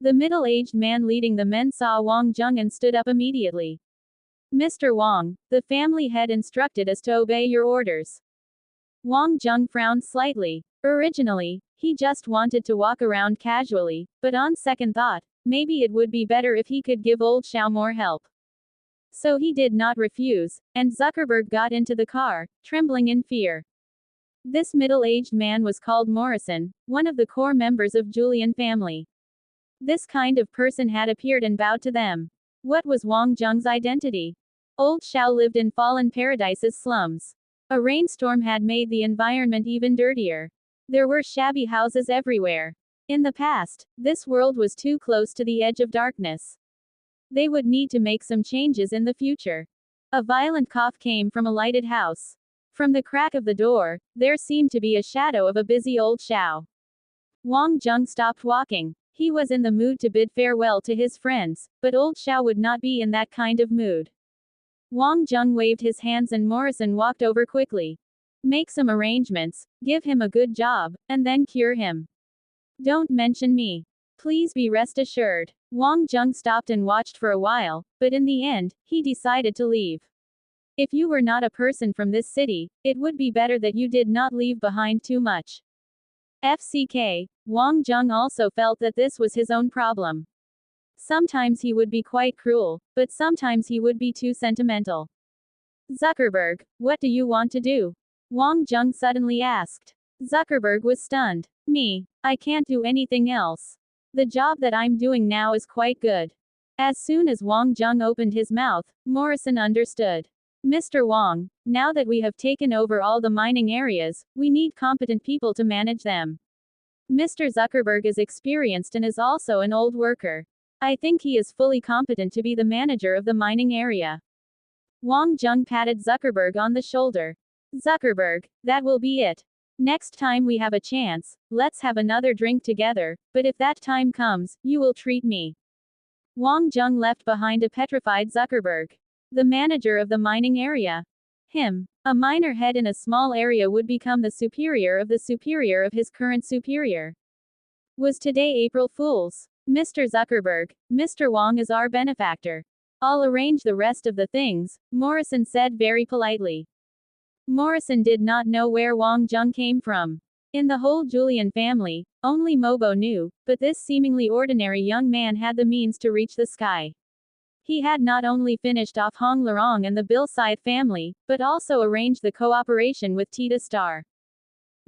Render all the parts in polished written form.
The middle-aged man leading the men saw Wang Jung and stood up immediately. Mr. Wang, the family head instructed us to obey your orders. Wang Jung frowned slightly. Originally, he just wanted to walk around casually, but on second thought, maybe it would be better if he could give old Xiao more help. So he did not refuse, and Zuckerberg got into the car, trembling in fear. This middle-aged man was called Morrison, one of the core members of Julian family. This kind of person had appeared and bowed to them. What was Wang Jung's identity? Old Xiao lived in fallen paradise's slums. A rainstorm had made the environment even dirtier. There were shabby houses everywhere. In the past, this world was too close to the edge of darkness. They would need to make some changes in the future. A violent cough came from a lighted house. From the crack of the door, there seemed to be a shadow of a busy old Xiao. Wang Jung stopped walking. He was in the mood to bid farewell to his friends, but old Xiao would not be in that kind of mood. Wang Jung waved his hands and Morrison walked over quickly. Make some arrangements, give him a good job, and then cure him. Don't mention me. Please be rest assured. Wang Jung stopped and watched for a while, but in the end, he decided to leave. If you were not a person from this city, it would be better that you did not leave behind too much. FCK, Wang Jung also felt that this was his own problem. Sometimes he would be quite cruel, but sometimes he would be too sentimental. Zuckerberg, what do you want to do? Wang Jung suddenly asked. Zuckerberg was stunned. Me, I can't do anything else. The job that I'm doing now is quite good. As soon as Wang Jung opened his mouth, Morrison understood. Mr. Wang, now that we have taken over all the mining areas, we need competent people to manage them. Mr. Zuckerberg is experienced and is also an old worker. I think he is fully competent to be the manager of the mining area. Wang Jung patted Zuckerberg on the shoulder. Zuckerberg, that will be it. Next time we have a chance, let's have another drink together, but if that time comes, you will treat me. Wang Jung left behind a petrified Zuckerberg. The manager of the mining area. Him. A miner head in a small area would become the superior of his current superior. Was today April Fool's? Mr. Zuckerberg, Mr. Wang is our benefactor. I'll arrange the rest of the things, Morrison said very politely. Morrison did not know where Wang Jung came from. In the whole Julian family, only Mobo knew, but this seemingly ordinary young man had the means to reach the sky. He had not only finished off Hong Larong and the Bill Side family, but also arranged the cooperation with Tita Star.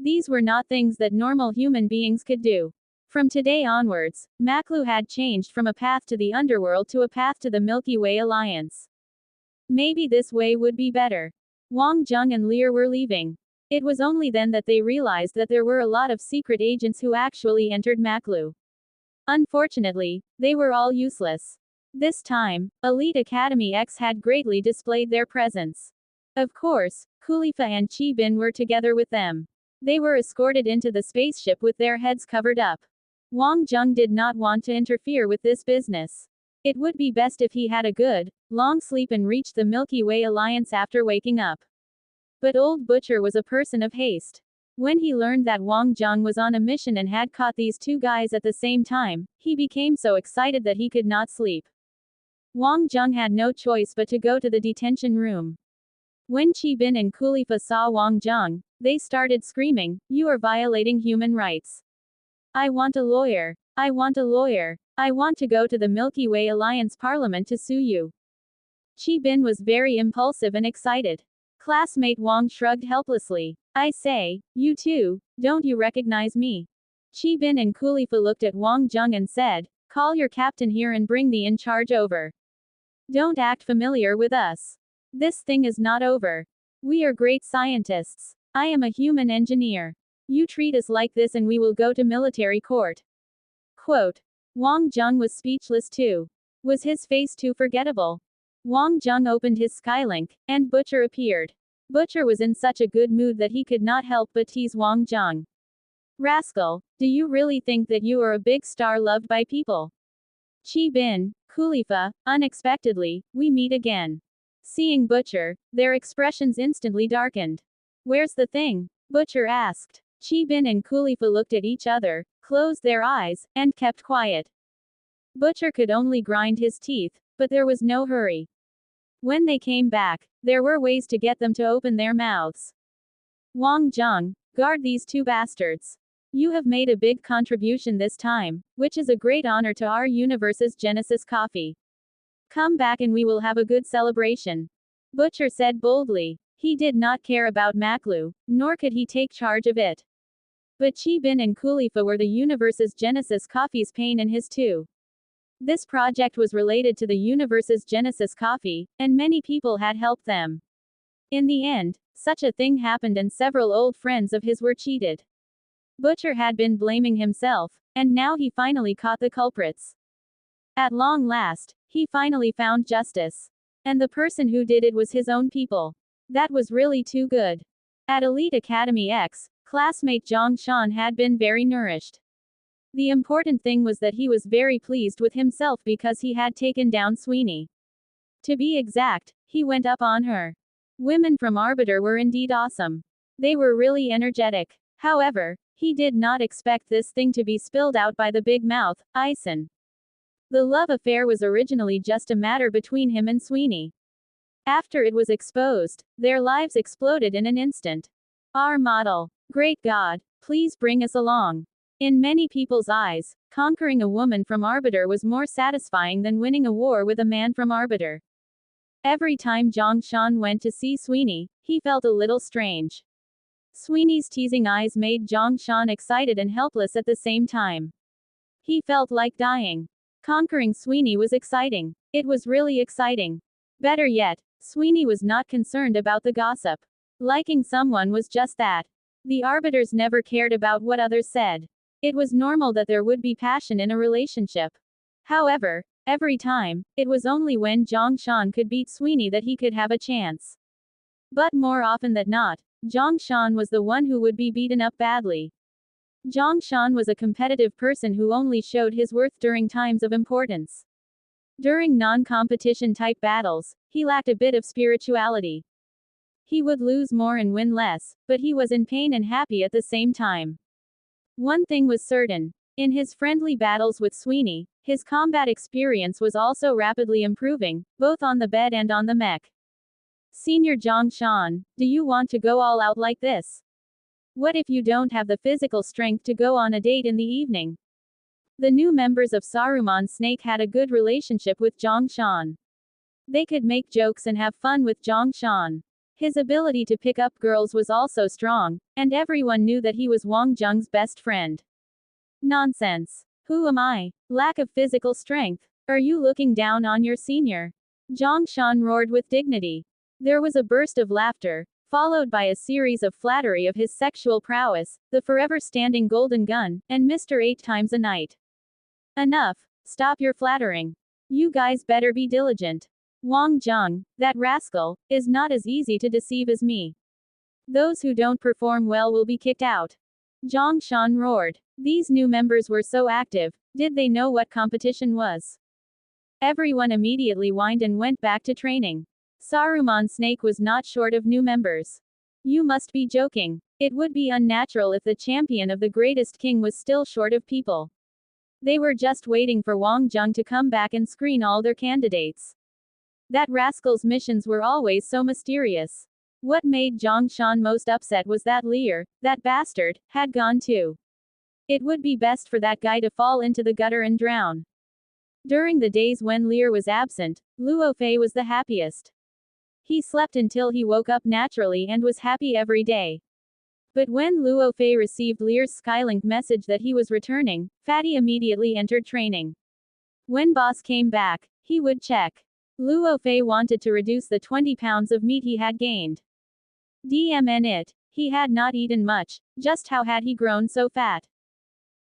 These were not things that normal human beings could do. From today onwards, Maklu had changed from a path to the underworld to a path to the Milky Way Alliance. Maybe this way would be better. Wang Jung and Lear were leaving. It was only then that they realized that there were a lot of secret agents who actually entered Maklu. Unfortunately, they were all useless. This time, Elite Academy X had greatly displayed their presence. Of course, Khalifa and Chi Bin were together with them. They were escorted into the spaceship with their heads covered up. Wang Jung did not want to interfere with this business. It would be best if he had a good, long sleep and reached the Milky Way Alliance after waking up. But old Butcher was a person of haste. When he learned that Wang Jung was on a mission and had caught these two guys at the same time, he became so excited that he could not sleep. Wang Jung had no choice but to go to the detention room. When Chi Bin and Khalifa saw Wang Jung, they started screaming, "You are violating human rights. I want a lawyer. I want a lawyer. I want to go to the Milky Way Alliance Parliament to sue you." Chi Bin was very impulsive and excited. Classmate Wang shrugged helplessly. "I say, you two, don't you recognize me?" Chi Bin and Khalifa looked at Wang Jung and said, "Call your captain here and bring the in charge over. Don't act familiar with us. This thing is not over. We are great scientists. I am a human engineer. You treat us like this and we will go to military court." Quote. Wang Jung was speechless too. Was his face too forgettable? Wang Jung opened his Skylink, and Butcher appeared. Butcher was in such a good mood that he could not help but tease Wang Jung. "Rascal, do you really think that you are a big star loved by people?" Chi Bin, Khalifa, unexpectedly, we meet again. Seeing Butcher, their expressions instantly darkened. "Where's the thing?" Butcher asked. Chi Bin and Khalifa looked at each other, closed their eyes, and kept quiet. Butcher could only grind his teeth, but there was no hurry. When they came back, there were ways to get them to open their mouths. Wang Zheng, guard these two bastards. You have made a big contribution this time, which is a great honor to our universe's Genesis coffee. Come back and we will have a good celebration. Butcher said boldly. He did not care about Maklu, nor could he take charge of it. But Chi Bin and Kulifa were the universe's Genesis coffee's pain in his too. This project was related to the universe's Genesis coffee, and many people had helped them. In the end, such a thing happened and several old friends of his were cheated. Butcher had been blaming himself, and now he finally caught the culprits. At long last, he finally found justice. And the person who did it was his own people. That was really too good. At Elite Academy X, classmate Zhang Shan had been very nourished. The important thing was that he was very pleased with himself because he had taken down Sweeney. To be exact, he went up on her. Women from Arbiter were indeed awesome. They were really energetic. However, he did not expect this thing to be spilled out by the big mouth, Ison. The love affair was originally just a matter between him and Sweeney. After it was exposed, their lives exploded in an instant. Our model. Great God, please bring us along. In many people's eyes, conquering a woman from Arbiter was more satisfying than winning a war with a man from Arbiter. Every time Zhang Shan went to see Sweeney, he felt a little strange. Sweeney's teasing eyes made Zhang Shan excited and helpless at the same time. He felt like dying. Conquering Sweeney was exciting. It was really exciting. Better yet, Sweeney was not concerned about the gossip. Liking someone was just that. The Arbiters never cared about what others said. It was normal that there would be passion in a relationship. However, every time, it was only when Zhang Shan could beat Sweeney that he could have a chance. But more often than not, Zhang Shan was the one who would be beaten up badly. Zhang Shan was a competitive person who only showed his worth during times of importance. During non-competition type battles, he lacked a bit of spirituality. He would lose more and win less, but he was in pain and happy at the same time. One thing was certain. In his friendly battles with Sweeney, his combat experience was also rapidly improving, both on the bed and on the mech. Senior Zhang Shan, do you want to go all out like this? What if you don't have the physical strength to go on a date in the evening? The new members of Saruman Snake had a good relationship with Zhang Shan. They could make jokes and have fun with Zhang Shan. His ability to pick up girls was also strong, and everyone knew that he was Wang Zheng's best friend. Nonsense. Who am I? Lack of physical strength. Are you looking down on your senior? Zhang Shan roared with dignity. There was a burst of laughter, followed by a series of flattery of his sexual prowess, the forever standing golden gun, and Mr. 8 times a night. Enough. Stop your flattering. You guys better be diligent. Wang Zheng, that rascal, is not as easy to deceive as me. Those who don't perform well will be kicked out. Zhang Shan roared. These new members were so active, did they know what competition was? Everyone immediately whined and went back to training. Saruman Snake was not short of new members. You must be joking. It would be unnatural if the champion of the greatest king was still short of people. They were just waiting for Wang Zheng to come back and screen all their candidates. That rascal's missions were always so mysterious. What made Zhang Shan most upset was that Lear, that bastard, had gone too. It would be best for that guy to fall into the gutter and drown. During the days when Lear was absent, Luo Fei was the happiest. He slept until he woke up naturally and was happy every day. But when Luo Fei received Lear's Skylink message that he was returning, Fatty immediately entered training. When boss came back, he would check. Luo Fei wanted to reduce the 20 pounds of meat he had gained. DMN it, he had not eaten much, just how had he grown so fat?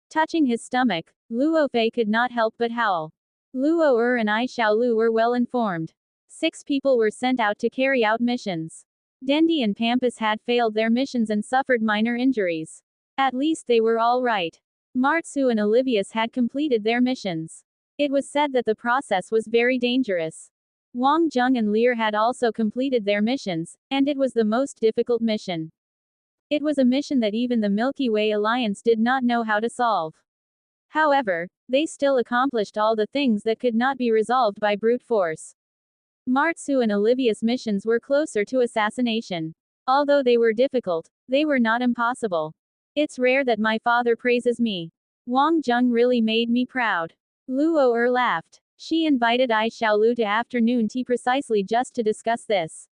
Touching his stomach, Luo Fei could not help but howl. Luo and I Xiaolu were well informed. 6 people were sent out to carry out missions. Dendi and Pampas had failed their missions and suffered minor injuries. At least they were all right. Martsu and Olivius had completed their missions. It was said that the process was very dangerous. Wang Zheng and Lear had also completed their missions, and it was the most difficult mission. It was a mission that even the Milky Way Alliance did not know how to solve. However, they still accomplished all the things that could not be resolved by brute force. Martsu and Olivia's missions were closer to assassination. Although they were difficult, they were not impossible. It's rare that my father praises me. Wang Jung really made me proud. Luo laughed. She invited Ai Xiaolu to afternoon tea precisely just to discuss this.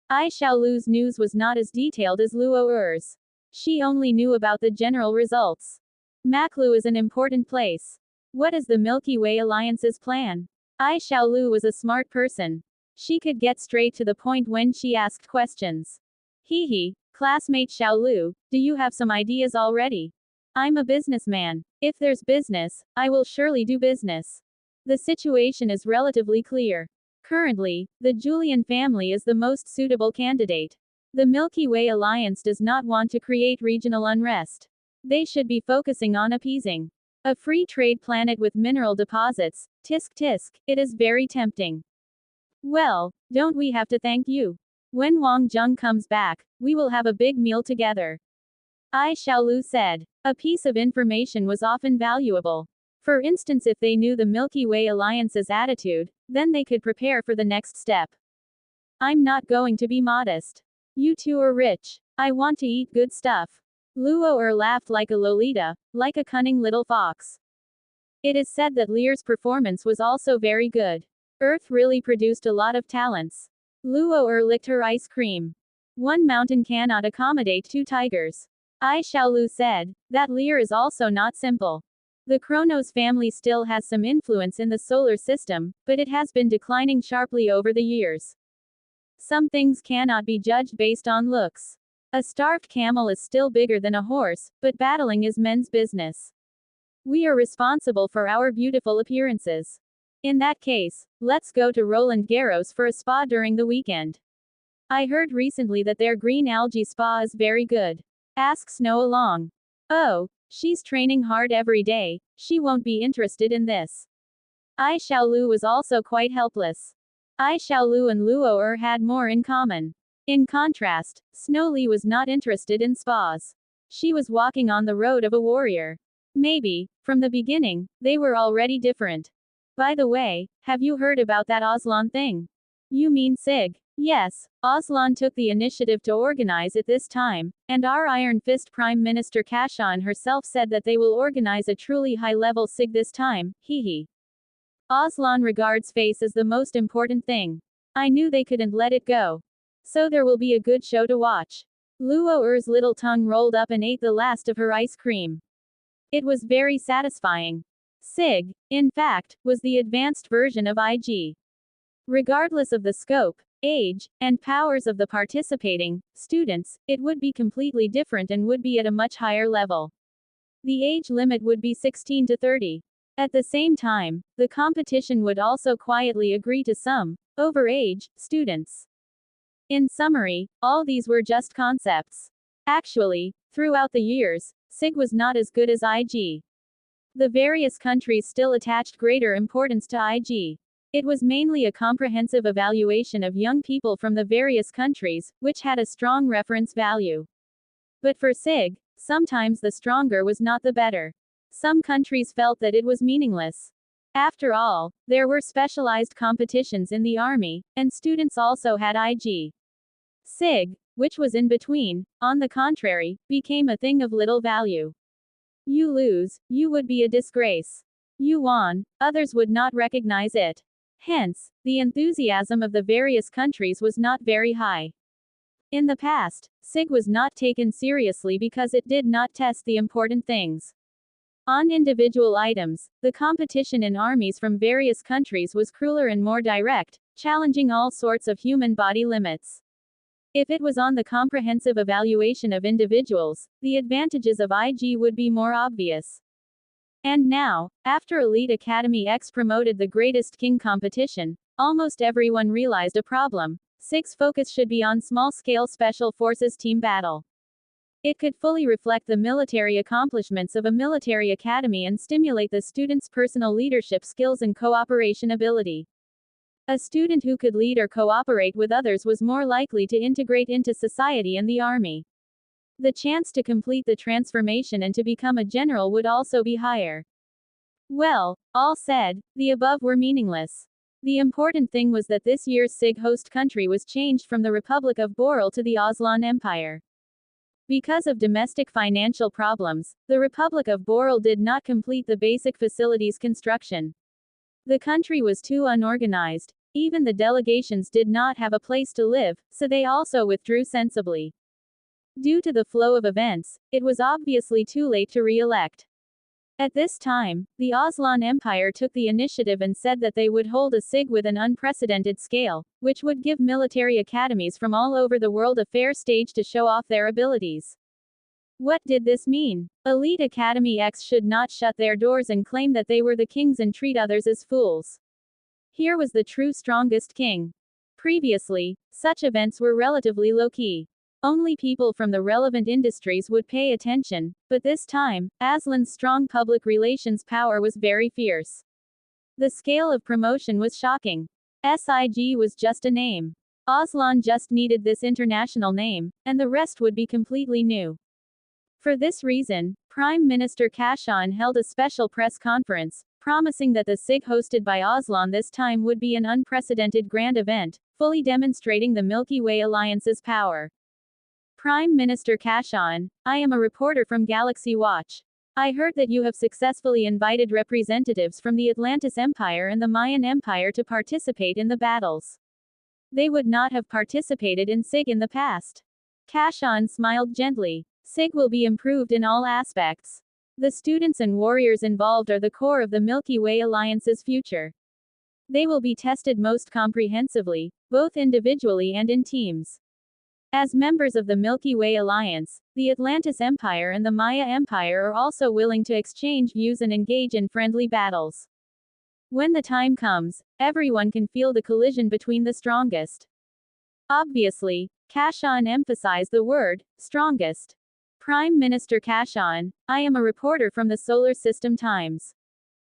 Ai Xiaolu's news was not as detailed as Luo's. She only knew about the general results. Maklu is an important place. What is the Milky Way Alliance's plan? Ai Xiaolu was a smart person. She could get straight to the point when she asked questions. Hee, classmate Xiaolu, do you have some ideas already? I'm a businessman. If there's business, I will surely do business. The situation is relatively clear. Currently, the Julian family is the most suitable candidate. The Milky Way Alliance does not want to create regional unrest. They should be focusing on appeasing a free trade planet with mineral deposits. Tisk tisk, it is very tempting. Well, don't we have to thank you? When Wang Jung comes back, we will have a big meal together. Ai Xiaolu said. A piece of information was often valuable. For instance, if they knew the Milky Way Alliance's attitude, then they could prepare for the next step. I'm not going to be modest. You two are rich. I want to eat good stuff. Luo laughed like a Lolita, like a cunning little fox. It is said that Lear's performance was also very good. Earth really produced a lot of talents. Luo licked her ice cream. One mountain cannot accommodate two tigers. Ai Xiaolu said, that Lear is also not simple. The Kronos family still has some influence in the solar system, but it has been declining sharply over the years. Some things cannot be judged based on looks. A starved camel is still bigger than a horse, but battling is men's business. We are responsible for our beautiful appearances. In that case, let's go to Roland Garros for a spa during the weekend. I heard recently that their green algae spa is very good. Ask Snow along. Oh, she's training hard every day, she won't be interested in this. Ai Xiaolu was also quite helpless. Ai Xiaolu and Luo had more in common. In contrast, Snow Li was not interested in spas. She was walking on the road of a warrior. Maybe, from the beginning, they were already different. By the way, have you heard about that Aslan thing? You mean Sig? Yes, Aslan took the initiative to organize it this time, and our Iron Fist Prime Minister Kashan herself said that they will organize a truly high-level Sig this time, hee. Aslan regards face as the most important thing. I knew they couldn't let it go. So there will be a good show to watch. Luo's little tongue rolled up and ate the last of her ice cream. It was very satisfying. Sig, in fact, was the advanced version of IG. Regardless of the scope, age, and powers of the participating students, it would be completely different and would be at a much higher level. The age limit would be 16 to 30. At the same time, the competition would also quietly agree to some overage students. In summary, all these were just concepts. Actually, throughout the years, SIG was not as good as IG. The various countries still attached greater importance to IG. It was mainly a comprehensive evaluation of young people from the various countries, which had a strong reference value. But for SIG, sometimes the stronger was not the better. Some countries felt that it was meaningless. After all, there were specialized competitions in the army, and students also had IG. SIG, which was in between, on the contrary, became a thing of little value. You lose, you would be a disgrace. You won, others would not recognize it. Hence, the enthusiasm of the various countries was not very high. In the past, SIG was not taken seriously because it did not test the important things. On individual items, the competition in armies from various countries was crueler and more direct, challenging all sorts of human body limits. If it was on the comprehensive evaluation of individuals, the advantages of IG would be more obvious. And now, after Elite Academy X promoted the Greatest King competition, almost everyone realized a problem. SIG's focus should be on small-scale special forces team battle. It could fully reflect the military accomplishments of a military academy and stimulate the students' personal leadership skills and cooperation ability. A student who could lead or cooperate with others was more likely to integrate into society and the army. The chance to complete the transformation and to become a general would also be higher. Well, all said, the above were meaningless. The important thing was that this year's SIG host country was changed from the Republic of Boral to the Aslan Empire. Because of domestic financial problems, the Republic of Boral did not complete the basic facilities construction. The country was too unorganized. Even the delegations did not have a place to live, so they also withdrew sensibly. Due to the flow of events, it was obviously too late to re-elect. At this time, the Aslan Empire took the initiative and said that they would hold a SIG with an unprecedented scale, which would give military academies from all over the world a fair stage to show off their abilities. What did this mean? Elite Academy X should not shut their doors and claim that they were the kings and treat others as fools. Here was the true strongest king. Previously, such events were relatively low-key. Only people from the relevant industries would pay attention, but this time, Aslan's strong public relations power was very fierce. The scale of promotion was shocking. SIG was just a name. Aslan just needed this international name, and the rest would be completely new. For this reason, Prime Minister Kashan held a special press conference, promising that the SIG hosted by Aslan this time would be an unprecedented grand event, fully demonstrating the Milky Way Alliance's power. Prime Minister Kashan, I am a reporter from Galaxy Watch. I heard that you have successfully invited representatives from the Atlantis Empire and the Mayan Empire to participate in the battles. They would not have participated in SIG in the past. Kashan smiled gently. SIG will be improved in all aspects. The students and warriors involved are the core of the Milky Way Alliance's future. They will be tested most comprehensively, both individually and in teams. As members of the Milky Way Alliance, the Atlantis Empire and the Maya Empire are also willing to exchange views and engage in friendly battles. When the time comes, everyone can feel the collision between the strongest. Obviously, Kashan emphasized the word, strongest. Prime Minister Kashan, I am a reporter from the Solar System Times.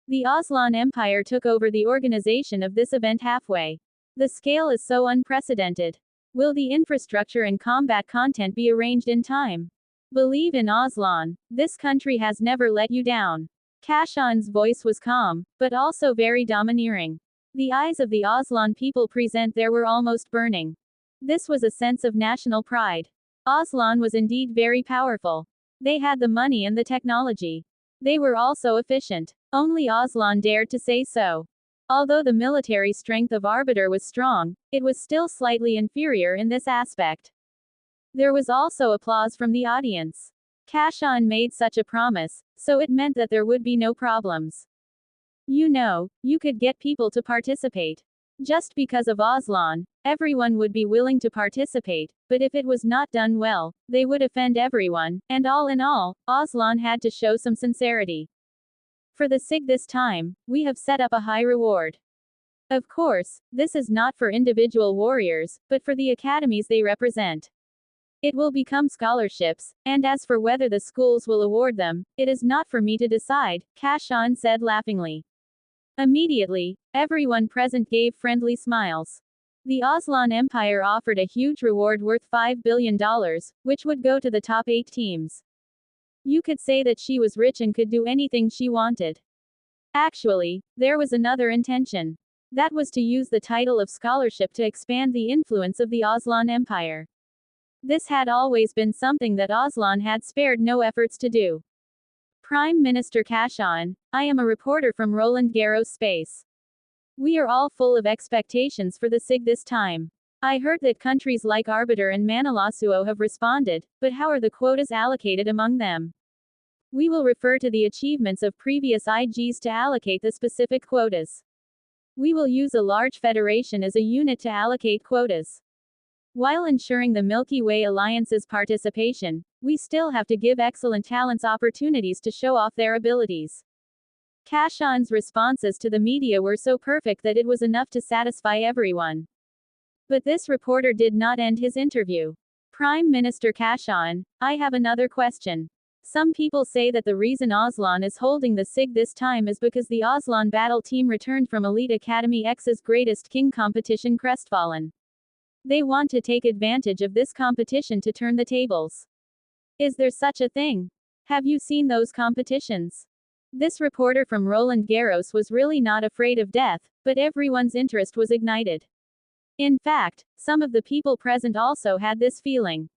The Aslan Empire took over the organization of this event halfway. The scale is so unprecedented. Will the infrastructure and combat content be arranged in time? Believe in Aslan. This country has never let you down. Kashan's voice was calm, but also very domineering. The eyes of the Aslan people present there were almost burning. This was a sense of national pride. Aslan was indeed very powerful. They had the money and the technology. They were also efficient. Only Aslan dared to say so. Although the military strength of Arbiter was strong, it was still slightly inferior in this aspect. There was also applause from the audience. Kashan made such a promise, so it meant that there would be no problems. You know, you could get people to participate. Just because of Aslan, everyone would be willing to participate, but if it was not done well, they would offend everyone, and all in all, Aslan had to show some sincerity. For the SIG this time, we have set up a high reward. Of course, this is not for individual warriors, but for the academies they represent. It will become scholarships, and as for whether the schools will award them, it is not for me to decide, Kashan said laughingly. Immediately, everyone present gave friendly smiles. The Aslan Empire offered a huge reward worth $5 billion, which would go to the top 8 teams. You could say that she was rich and could do anything she wanted. Actually, there was another intention. That was to use the title of scholarship to expand the influence of the Aslan Empire. This had always been something that Aslan had spared no efforts to do. Prime Minister Kashan, I am a reporter from Roland Garros Space. We are all full of expectations for the SIG this time. I heard that countries like Arbiter and Manilasuo have responded, but how are the quotas allocated among them? We will refer to the achievements of previous IGs to allocate the specific quotas. We will use a large federation as a unit to allocate quotas. While ensuring the Milky Way Alliance's participation, we still have to give excellent talents opportunities to show off their abilities. Kashan's responses to the media were so perfect that it was enough to satisfy everyone. But this reporter did not end his interview. Prime Minister Kashan, I have another question. Some people say that the reason Aslan is holding the SIG this time is because the Aslan battle team returned from Elite Academy X's Greatest King competition crestfallen. They want to take advantage of this competition to turn the tables. Is there such a thing? Have you seen those competitions? This reporter from Roland Garros was really not afraid of death, but everyone's interest was ignited. In fact, some of the people present also had this feeling.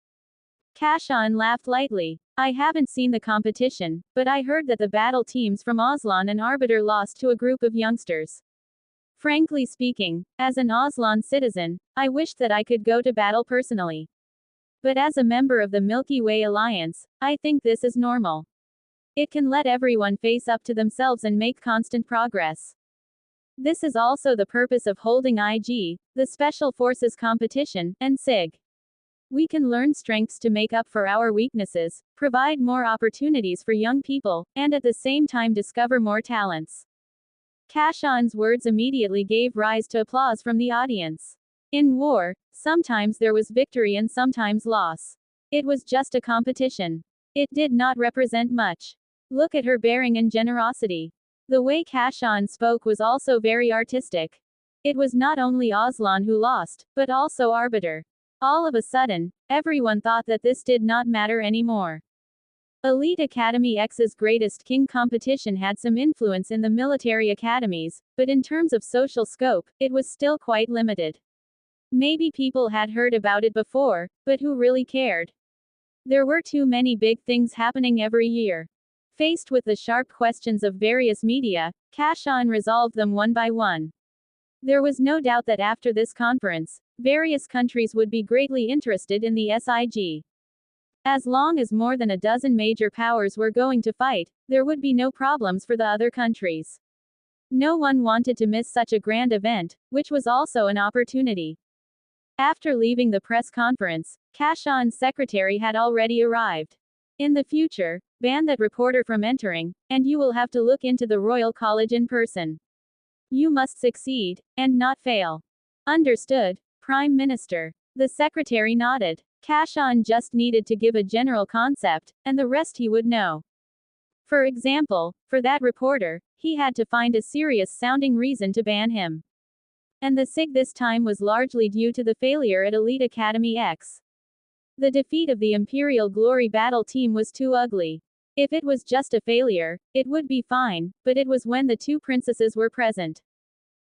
Kashan laughed lightly. I haven't seen the competition, but I heard that the battle teams from Aslan and Arbiter lost to a group of youngsters. Frankly speaking, as an Aslan citizen, I wished that I could go to battle personally. But as a member of the Milky Way Alliance, I think this is normal. It can let everyone face up to themselves and make constant progress. This is also the purpose of holding IG, the Special Forces competition, and SIG. We can learn strengths to make up for our weaknesses, provide more opportunities for young people, and at the same time discover more talents. Kashan's words immediately gave rise to applause from the audience. In war, sometimes there was victory and sometimes loss. It was just a competition. It did not represent much. Look at her bearing and generosity. The way Kashan spoke was also very artistic. It was not only Aslan who lost, but also Arbiter. All of a sudden, everyone thought that this did not matter anymore. Elite Academy X's Greatest King competition had some influence in the military academies, but in terms of social scope, it was still quite limited. Maybe people had heard about it before, but who really cared? There were too many big things happening every year. Faced with the sharp questions of various media, Kashan resolved them one by one. There was no doubt that after this conference, various countries would be greatly interested in the SIG. As long as more than a dozen major powers were going to fight, there would be no problems for the other countries. No one wanted to miss such a grand event, which was also an opportunity. After leaving the press conference, Kashan's secretary had already arrived. In the future, ban that reporter from entering, and you will have to look into the Royal College in person. You must succeed, and not fail. Understood, Prime Minister. The secretary nodded. Kashan just needed to give a general concept, and the rest he would know. For example, for that reporter, he had to find a serious-sounding reason to ban him. And the SIG this time was largely due to the failure at Elite Academy X. The defeat of the Imperial Glory battle team was too ugly. If it was just a failure, it would be fine, but it was when the two princesses were present.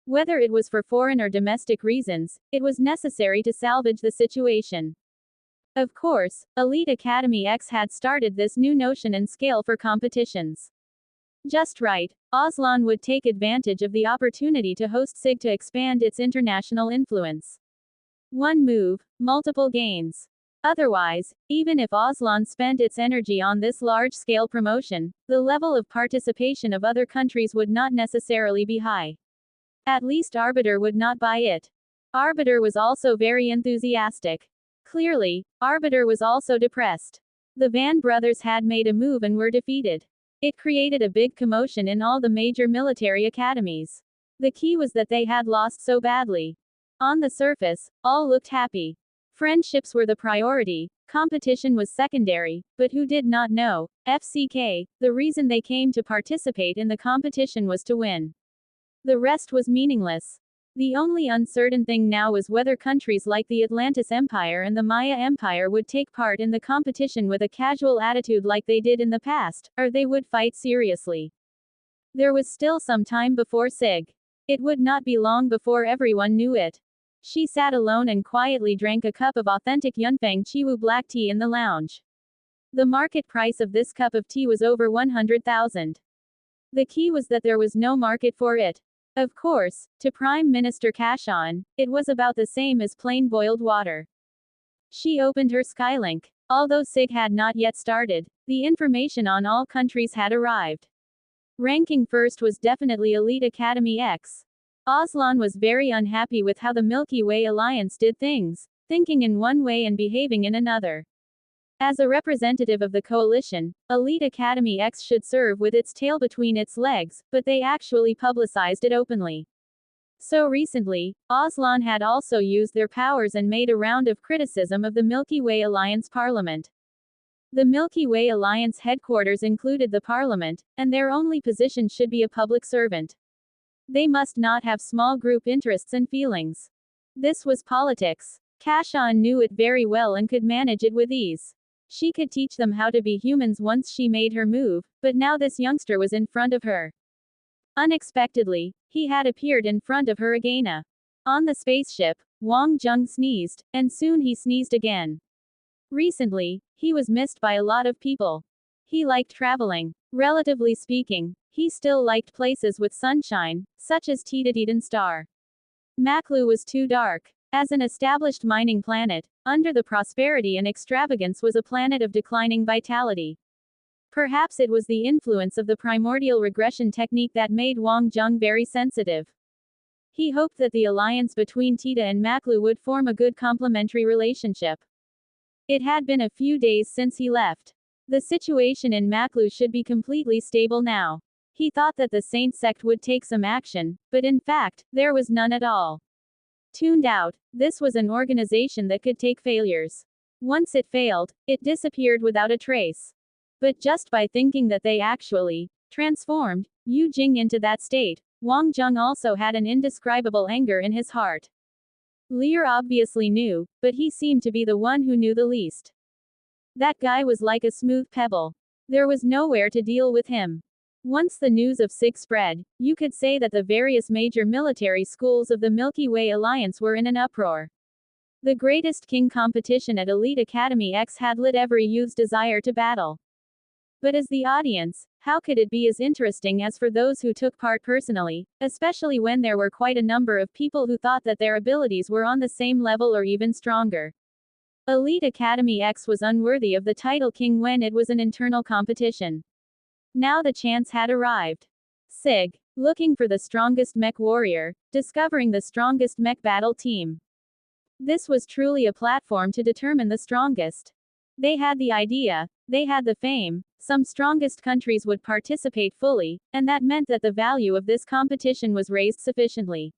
Whether it was for foreign or domestic reasons, it was necessary to salvage the situation. Of course, Elite Academy X had started this new notion and scale for competitions. Just right, Aslan would take advantage of the opportunity to host SIG to expand its international influence. One move, multiple gains. Otherwise, even if Aslan spent its energy on this large-scale promotion, the level of participation of other countries would not necessarily be high. At least Arbiter would not buy it. Arbiter was also very enthusiastic. Clearly, Arbiter was also depressed. The Van brothers had made a move and were defeated. It created a big commotion in all the major military academies. The key was that they had lost so badly. On the surface, all looked happy. Friendships were the priority, competition was secondary, but who did not know, FCK, the reason they came to participate in the competition was to win. The rest was meaningless. The only uncertain thing now was whether countries like the Atlantis Empire and the Maya Empire would take part in the competition with a casual attitude like they did in the past, or they would fight seriously. There was still some time before SIG. It would not be long before everyone knew it. She sat alone and quietly drank a cup of authentic Yunfeng Chiwu black tea in the lounge. The market price of this cup of tea was over 100,000. The key was that there was no market for it. Of course, to Prime Minister Kashan, it was about the same as plain boiled water. She opened her Skylink. Although SIG had not yet started, the information on all countries had arrived. Ranking first was definitely Elite Academy X. Aslan was very unhappy with how the Milky Way Alliance did things, thinking in one way and behaving in another. As a representative of the coalition, Elite Academy X should serve with its tail between its legs, but they actually publicized it openly. So recently, Aslan had also used their powers and made a round of criticism of the Milky Way Alliance Parliament. The Milky Way Alliance headquarters included the Parliament, and their only position should be a public servant. They must not have small group interests and feelings. This was politics. Kashan knew it very well and could manage it with ease. She could teach them how to be humans once she made her move, but now this youngster was in front of her. Unexpectedly, he had appeared in front of her again. On the spaceship, Wang Jung sneezed, and soon he sneezed again. Recently, he was missed by a lot of people. He liked traveling. Relatively speaking, he still liked places with sunshine, such as Titatitan Star. Maklu was too dark. As an established mining planet, under the prosperity and extravagance was a planet of declining vitality. Perhaps it was the influence of the primordial regression technique that made Wang Jung very sensitive. He hoped that the alliance between Tita and Maklu would form a good complementary relationship. It had been a few days since he left. The situation in Maklu should be completely stable now. He thought that the Saint sect would take some action, but in fact, there was none at all. Tuned out, this was an organization that could take failures. Once it failed, it disappeared without a trace. But just by thinking that they actually transformed Yu Jing into that state, Wang Jung also had an indescribable anger in his heart. Lear obviously knew, but he seemed to be the one who knew the least. That guy was like a smooth pebble. There was nowhere to deal with him. Once the news of SIG spread, you could say that the various major military schools of the Milky Way Alliance were in an uproar. The greatest king competition at Elite Academy X had lit every youth's desire to battle. But as the audience, how could it be as interesting as for those who took part personally, especially when there were quite a number of people who thought that their abilities were on the same level or even stronger. Elite Academy X was unworthy of the title king when it was an internal competition. Now the chance had arrived. SIG, looking for the strongest mech warrior, discovering the strongest mech battle team. This was truly a platform to determine the strongest. They had the idea, they had the fame, some strongest countries would participate fully, and that meant that the value of this competition was raised sufficiently.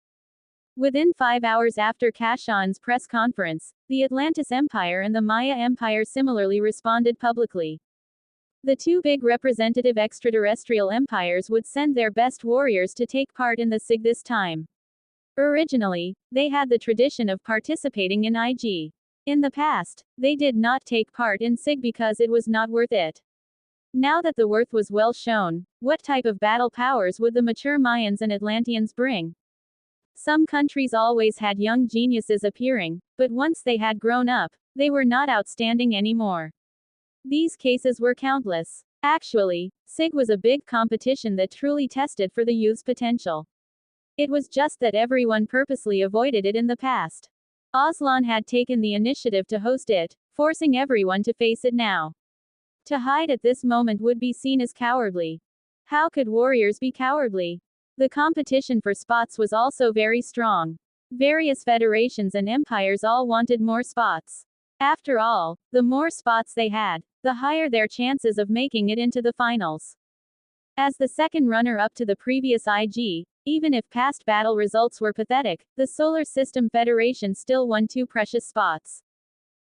Within 5 hours after Kashan's press conference, the Atlantis Empire and the Maya Empire similarly responded publicly. The two big representative extraterrestrial empires would send their best warriors to take part in the SIG this time. Originally, they had the tradition of participating in IG. In the past, they did not take part in SIG because it was not worth it. Now that the worth was well shown, what type of battle powers would the mature Mayans and Atlanteans bring? Some countries always had young geniuses appearing, but once they had grown up, they were not outstanding anymore. These cases were countless. Actually, SIG was a big competition that truly tested for the youth's potential. It was just that everyone purposely avoided it in the past. Aslan had taken the initiative to host it, forcing everyone to face it now. To hide at this moment would be seen as cowardly. How could warriors be cowardly? The competition for spots was also very strong. Various federations and empires all wanted more spots. After all, the more spots they had, the higher their chances of making it into the finals. As the second runner-up to the previous IG, even if past battle results were pathetic, the Solar System Federation still won 2 precious spots.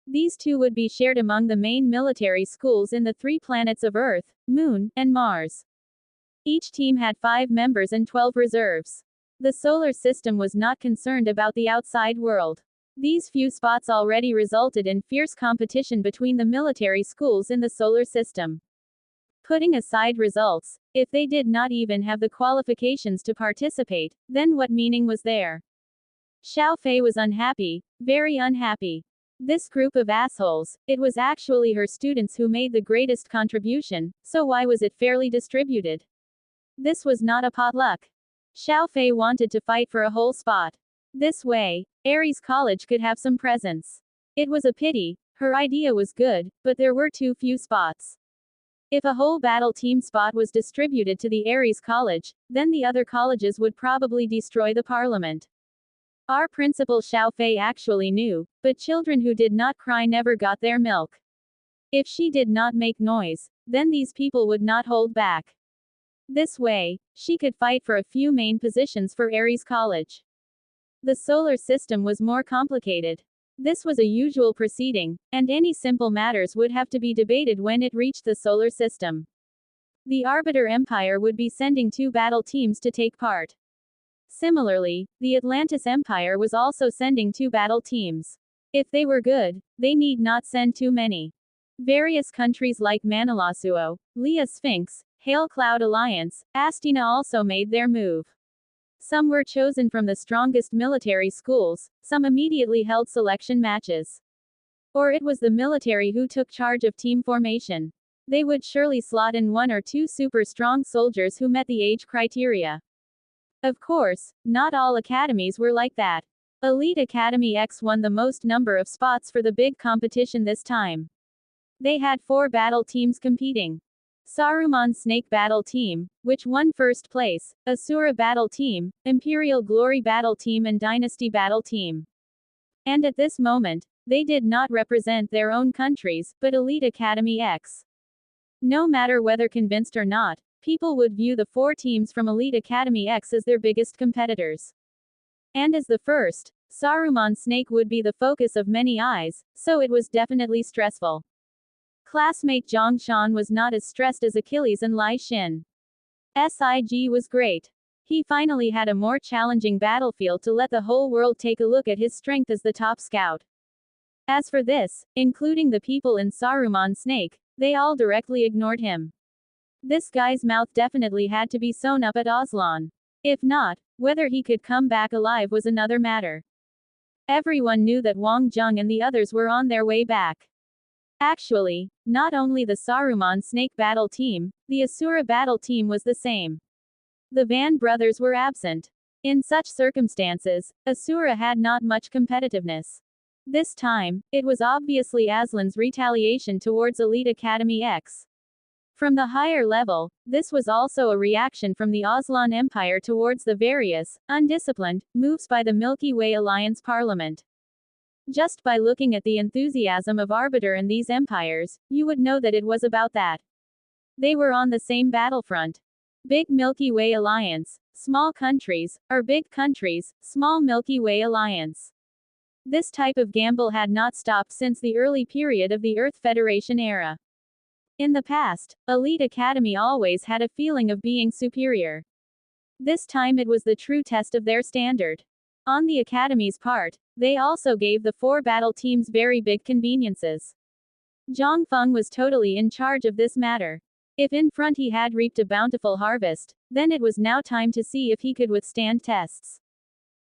These 2 would be shared among the main military schools in the 3 planets of Earth, Moon, and Mars. Each team had 5 members and 12 reserves. The solar system was not concerned about the outside world. These few spots already resulted in fierce competition between the military schools in the solar system. Putting aside results, if they did not even have the qualifications to participate, then what meaning was there? Xiao Fei was unhappy, very unhappy. This group of assholes, it was actually her students who made the greatest contribution, so why was it fairly distributed? This was not a potluck. Xiao Fei wanted to fight for a whole spot. This way, Ares College could have some presence. It was a pity, her idea was good, but there were too few spots. If a whole battle team spot was distributed to the Ares College, then the other colleges would probably destroy the parliament. Our principal Xiao Fei actually knew, but children who did not cry never got their milk. If she did not make noise, then these people would not hold back. This way, she could fight for a few main positions for Ares College. The solar system was more complicated. This was a usual proceeding, and any simple matters would have to be debated when it reached the solar system. The Arbiter Empire would be sending 2 battle teams to take part. Similarly, the Atlantis Empire was also sending 2 battle teams. If they were good, they need not send too many. Various countries like Manilasuo, Lea Sphinx, Hail Cloud Alliance, Astina also made their move. Some were chosen from the strongest military schools, some immediately held selection matches. Or it was the military who took charge of team formation. They would surely slot in one or two super strong soldiers who met the age criteria. Of course, not all academies were like that. Elite Academy X won the most number of spots for the big competition this time. They had 4 battle teams competing. Saruman Snake Battle Team, which won first place, Asura Battle Team, Imperial Glory Battle Team and Dynasty Battle Team. And at this moment, they did not represent their own countries, but Elite Academy X. No matter whether convinced or not, people would view the 4 teams from Elite Academy X as their biggest competitors. And as the first, Saruman Snake would be the focus of many eyes, so it was definitely stressful. Classmate Zhang Shan was not as stressed as Achilles and Lai Xin. SIG was great. He finally had a more challenging battlefield to let the whole world take a look at his strength as the top scout. As for this, including the people in Saruman Snake, they all directly ignored him. This guy's mouth definitely had to be sewn up at Aslan. If not, whether he could come back alive was another matter. Everyone knew that Wang Zheng and the others were on their way back. Actually, not only the Saruman Snake Battle Team, the Asura Battle Team was the same. The Van brothers were absent. In such circumstances, Asura had not much competitiveness. This time, it was obviously Aslan's retaliation towards Elite Academy X. From the higher level, this was also a reaction from the Aslan Empire towards the various, undisciplined, moves by the Milky Way Alliance Parliament. Just by looking at the enthusiasm of Arbiter and these empires, you would know that it was about that. They were on the same battlefront. Big Milky Way Alliance, small countries, or big countries, small Milky Way Alliance. This type of gamble had not stopped since the early period of the Earth Federation era. In the past, Elite Academy always had a feeling of being superior. This time it was the true test of their standard. On the Academy's part, they also gave the 4 battle teams very big conveniences. Zhang Feng was totally in charge of this matter. If in front he had reaped a bountiful harvest, then it was now time to see if he could withstand tests.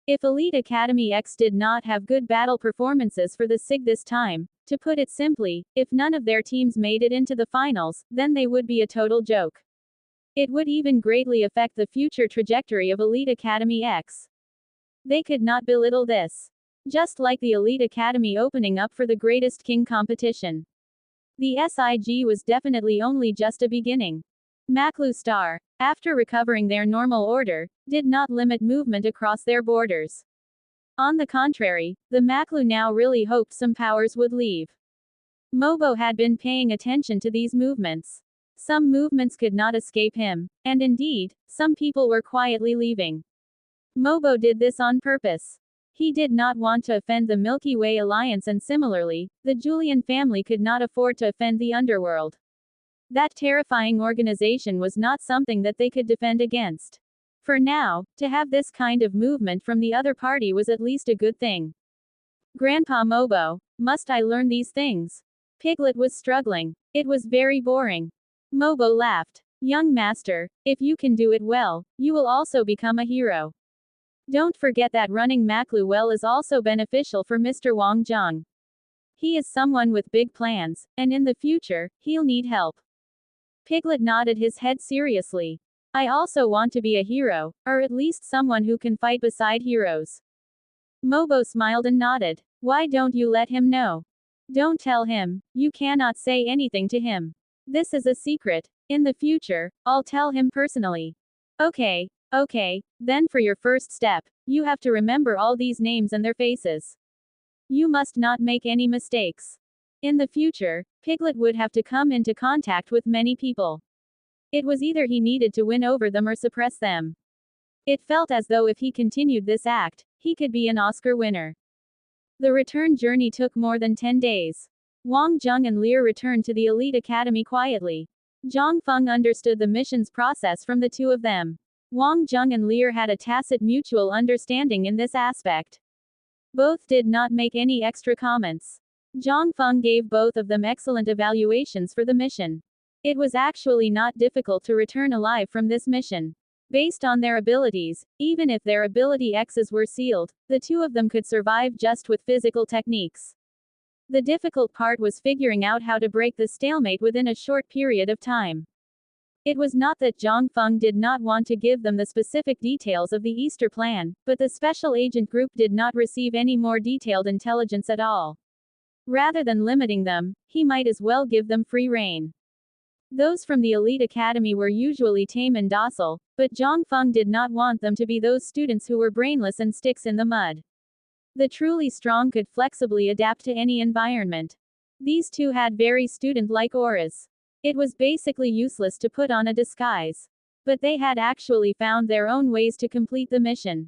If Elite Academy X did not have good battle performances for the SIG this time, to put it simply, if none of their teams made it into the finals, then they would be a total joke. It would even greatly affect the future trajectory of Elite Academy X. They could not belittle this. Just like the Elite Academy opening up for the Greatest King competition. The SIG was definitely only just a beginning. Maklu Star, after recovering their normal order, did not limit movement across their borders. On the contrary, the Maklu now really hoped some powers would leave. Mobo had been paying attention to these movements. Some movements could not escape him, and indeed, some people were quietly leaving. Mobo did this on purpose. He did not want to offend the Milky Way Alliance, and similarly, the Julian family could not afford to offend the underworld. That terrifying organization was not something that they could defend against. For now, to have this kind of movement from the other party was at least a good thing. Grandpa Mobo, must I learn these things? Piglet was struggling. It was very boring. Mobo laughed. Young master, if you can do it well, you will also become a hero. Don't forget that running Maklu well is also beneficial for Mr. Wang Zheng. He is someone with big plans, and in the future, he'll need help. Piglet nodded his head seriously. I also want to be a hero, or at least someone who can fight beside heroes. Mobo smiled and nodded. Why don't you let him know? Don't tell him, you cannot say anything to him. This is a secret. In the future, I'll tell him personally. Okay, then for your first step, you have to remember all these names and their faces. You must not make any mistakes. In the future, Piglet would have to come into contact with many people. It was either he needed to win over them or suppress them. It felt as though if he continued this act, he could be an Oscar winner. The return journey took more than 10 days. Wang Zheng and Lear returned to the Elite Academy quietly. Zhang Feng understood the mission's process from the two of them. Wang Zheng and Lear had a tacit mutual understanding in this aspect. Both did not make any extra comments. Zhang Feng gave both of them excellent evaluations for the mission. It was actually not difficult to return alive from this mission. Based on their abilities, even if their ability X's were sealed, the two of them could survive just with physical techniques. The difficult part was figuring out how to break the stalemate within a short period of time. It was not that Zhang Feng did not want to give them the specific details of the Easter plan, but the special agent group did not receive any more detailed intelligence at all. Rather than limiting them, he might as well give them free rein. Those from the elite academy were usually tame and docile, but Zhang Feng did not want them to be those students who were brainless and sticks in the mud. The truly strong could flexibly adapt to any environment. These two had very student-like auras. It was basically useless to put on a disguise. But they had actually found their own ways to complete the mission.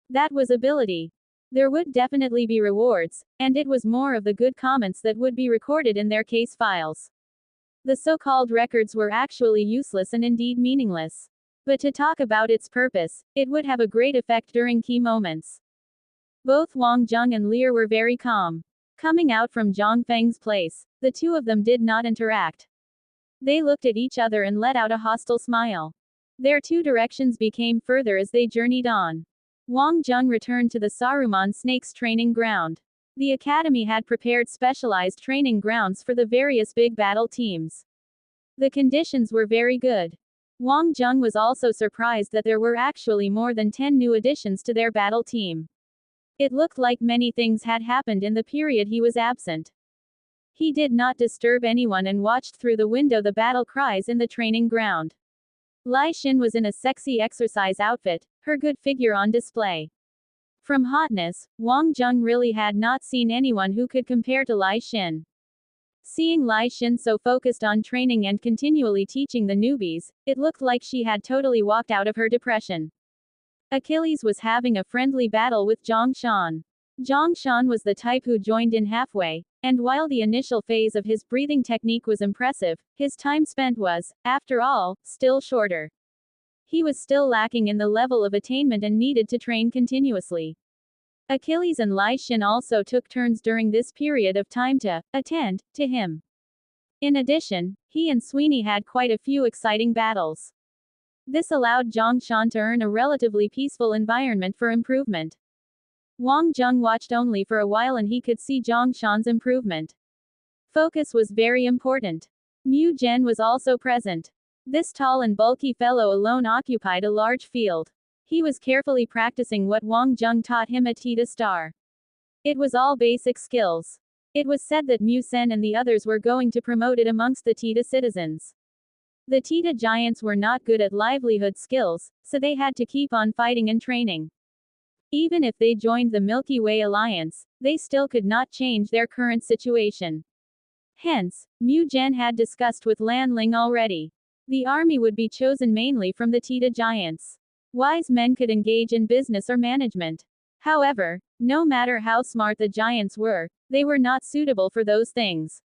That was ability. There would definitely be rewards, and it was more of the good comments that would be recorded in their case files. The so-called records were actually useless and indeed meaningless. But to talk about its purpose, it would have a great effect during key moments. Both Wang Zheng and Lear were very calm. Coming out from Zhang Feng's place, the two of them did not interact. They looked at each other and let out a hostile smile. Their two directions became further as they journeyed on. Wang Zheng returned to the Saruman Snake's training ground. The academy had prepared specialized training grounds for the various big battle teams. The conditions were very good. Wang Zheng was also surprised that there were actually more than 10 new additions to their battle team. It looked like many things had happened in the period he was absent. He did not disturb anyone and watched through the window the battle cries in the training ground. Lai Xin was in a sexy exercise outfit, her good figure on display. From hotness, Wang Zheng really had not seen anyone who could compare to Lai Xin. Seeing Lai Xin so focused on training and continually teaching the newbies, it looked like she had totally walked out of her depression. Achilles was having a friendly battle with Zhang Shan. Zhang Shan was the type who joined in halfway, and while the initial phase of his breathing technique was impressive, his time spent was, after all, still shorter. He was still lacking in the level of attainment and needed to train continuously. Achilles and Lai Xin also took turns during this period of time to attend to him. In addition, he and Sweeney had quite a few exciting battles. This allowed Zhang Shan to earn a relatively peaceful environment for improvement. Wang Zheng watched only for a while and he could see Zhang Shan's improvement. Focus was very important. Mu Zhen was also present. This tall and bulky fellow alone occupied a large field. He was carefully practicing what Wang Zheng taught him at Tita Star. It was all basic skills. It was said that Mu Sen and the others were going to promote it amongst the Tita citizens. The Tita giants were not good at livelihood skills, so they had to keep on fighting and training. Even if they joined the Milky Way Alliance, they still could not change their current situation. Hence, Mu Zhen had discussed with Lan Ling already. The army would be chosen mainly from the Tita giants. Wise men could engage in business or management. However, no matter how smart the giants were, they were not suitable for those things.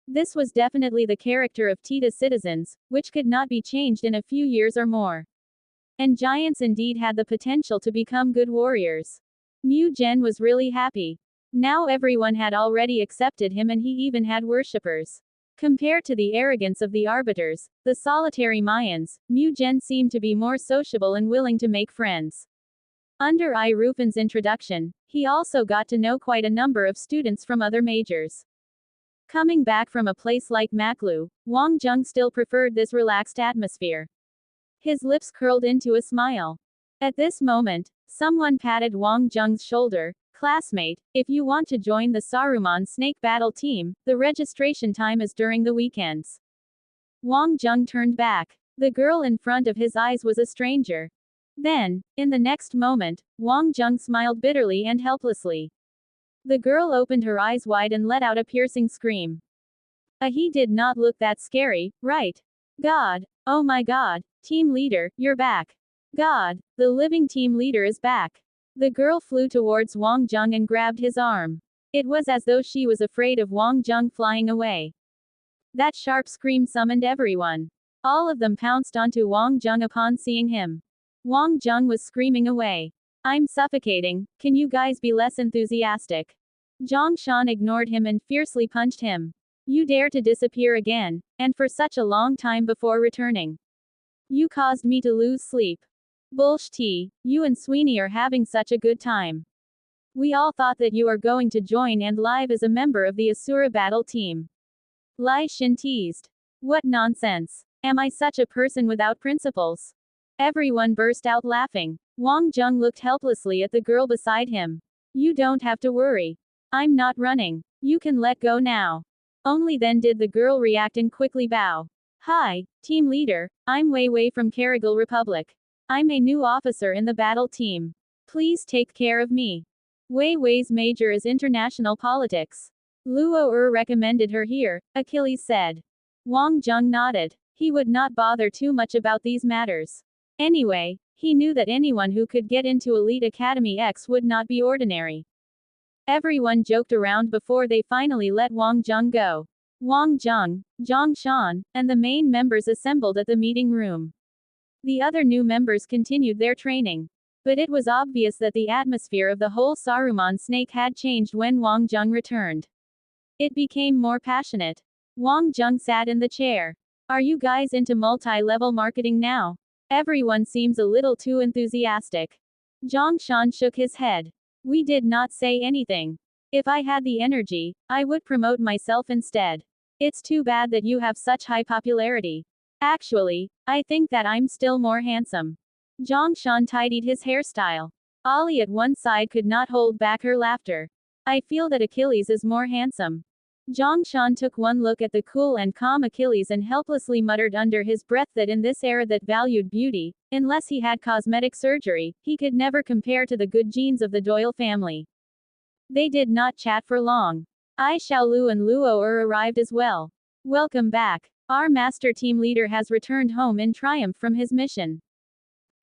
This was definitely the character of Tita citizens, which could not be changed in a few years or more. And giants indeed had the potential to become good warriors. Mu Zhen was really happy. Now everyone had already accepted him and he even had worshippers. Compared to the arrogance of the arbiters, the solitary Mayans, Mu Zhen seemed to be more sociable and willing to make friends. Under I Rufin's introduction, he also got to know quite a number of students from other majors. Coming back from a place like Maklu, Wang Zheng still preferred this relaxed atmosphere. His lips curled into a smile. At this moment, someone patted Wang Zheng's shoulder. Classmate, if you want to join the Saruman Snake Battle Team, the registration time is during the weekends. Wang Zheng turned back. The girl in front of his eyes was a stranger. Then, in the next moment, Wang Zheng smiled bitterly and helplessly. The girl opened her eyes wide and let out a piercing scream. He did not look that scary, right? God. Oh my God. Team leader, you're back. God, the living team leader is back. The girl flew towards Wang Zheng and grabbed his arm. It was as though she was afraid of Wang Zheng flying away. That sharp scream summoned everyone. All of them pounced onto Wang Zheng upon seeing him. Wang Zheng was screaming away. I'm suffocating, can you guys be less enthusiastic? Zhongshan ignored him and fiercely punched him. You dare to disappear again, and for such a long time before returning. You caused me to lose sleep. Bullshit, you and Sweeney are having such a good time. We all thought that you are going to join and live as a member of the Asura battle team. Lai Shin teased. What nonsense. Am I such a person without principles? Everyone burst out laughing. Wang Jung looked helplessly at the girl beside him. You don't have to worry. I'm not running. You can let go now. Only then did the girl react and quickly bow. Hi, team leader, I'm Wei Wei from Karagal Republic. I'm a new officer in the battle team. Please take care of me. Wei Wei's major is international politics. Luo recommended her here, Achilles said. Wang Jung nodded. He would not bother too much about these matters. Anyway, he knew that anyone who could get into Elite Academy X would not be ordinary. Everyone joked around before they finally let Wang Jung go. Wang Jung, Zhongshan, and the main members assembled at the meeting room. The other new members continued their training. But it was obvious that the atmosphere of the whole Saruman snake had changed when Wang Jung returned. It became more passionate. Wang Jung sat in the chair. Are you guys into multi-level marketing now? Everyone seems a little too enthusiastic. Zhongshan shook his head. We did not say anything. If I had the energy, I would promote myself instead. It's too bad that you have such high popularity. Actually, I think that I'm still more handsome. Zhongshan tidied his hairstyle. Ali at one side could not hold back her laughter. I feel that Achilles is more handsome. Zhongshan took one look at the cool and calm Achilles and helplessly muttered under his breath that in this era that valued beauty, unless he had cosmetic surgery, he could never compare to the good genes of the Doyle family. They did not chat for long. Ai Xiaolu and Luo arrived as well. Welcome back. Our master team leader has returned home in triumph from his mission.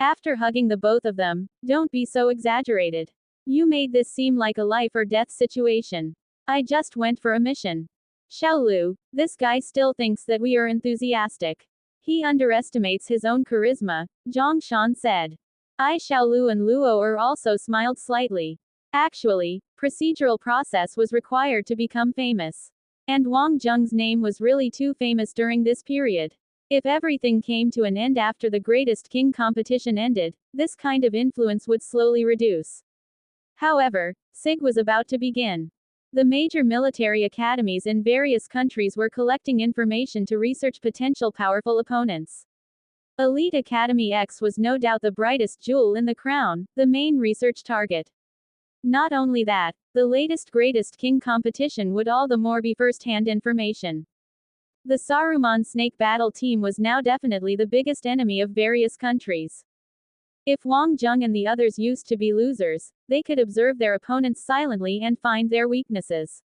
After hugging the both of them, don't be so exaggerated. You made this seem like a life or death situation. I just went for a mission. Xiaolu, this guy still thinks that we are enthusiastic. He underestimates his own charisma, Zhongshan said. Ai Xiaolu and Luo also smiled slightly. Actually, procedural process was required to become famous. And Wang Jung's name was really too famous during this period. If everything came to an end after the Greatest King competition ended, this kind of influence would slowly reduce. However, SIG was about to begin. The major military academies in various countries were collecting information to research potential powerful opponents. Elite Academy X was no doubt the brightest jewel in the crown, the main research target. Not only that, the latest Greatest King competition would all the more be first-hand information. The Saruman Snake Battle Team was now definitely the biggest enemy of various countries. If Wang Jung and the others used to be losers, they could observe their opponents silently and find their weaknesses.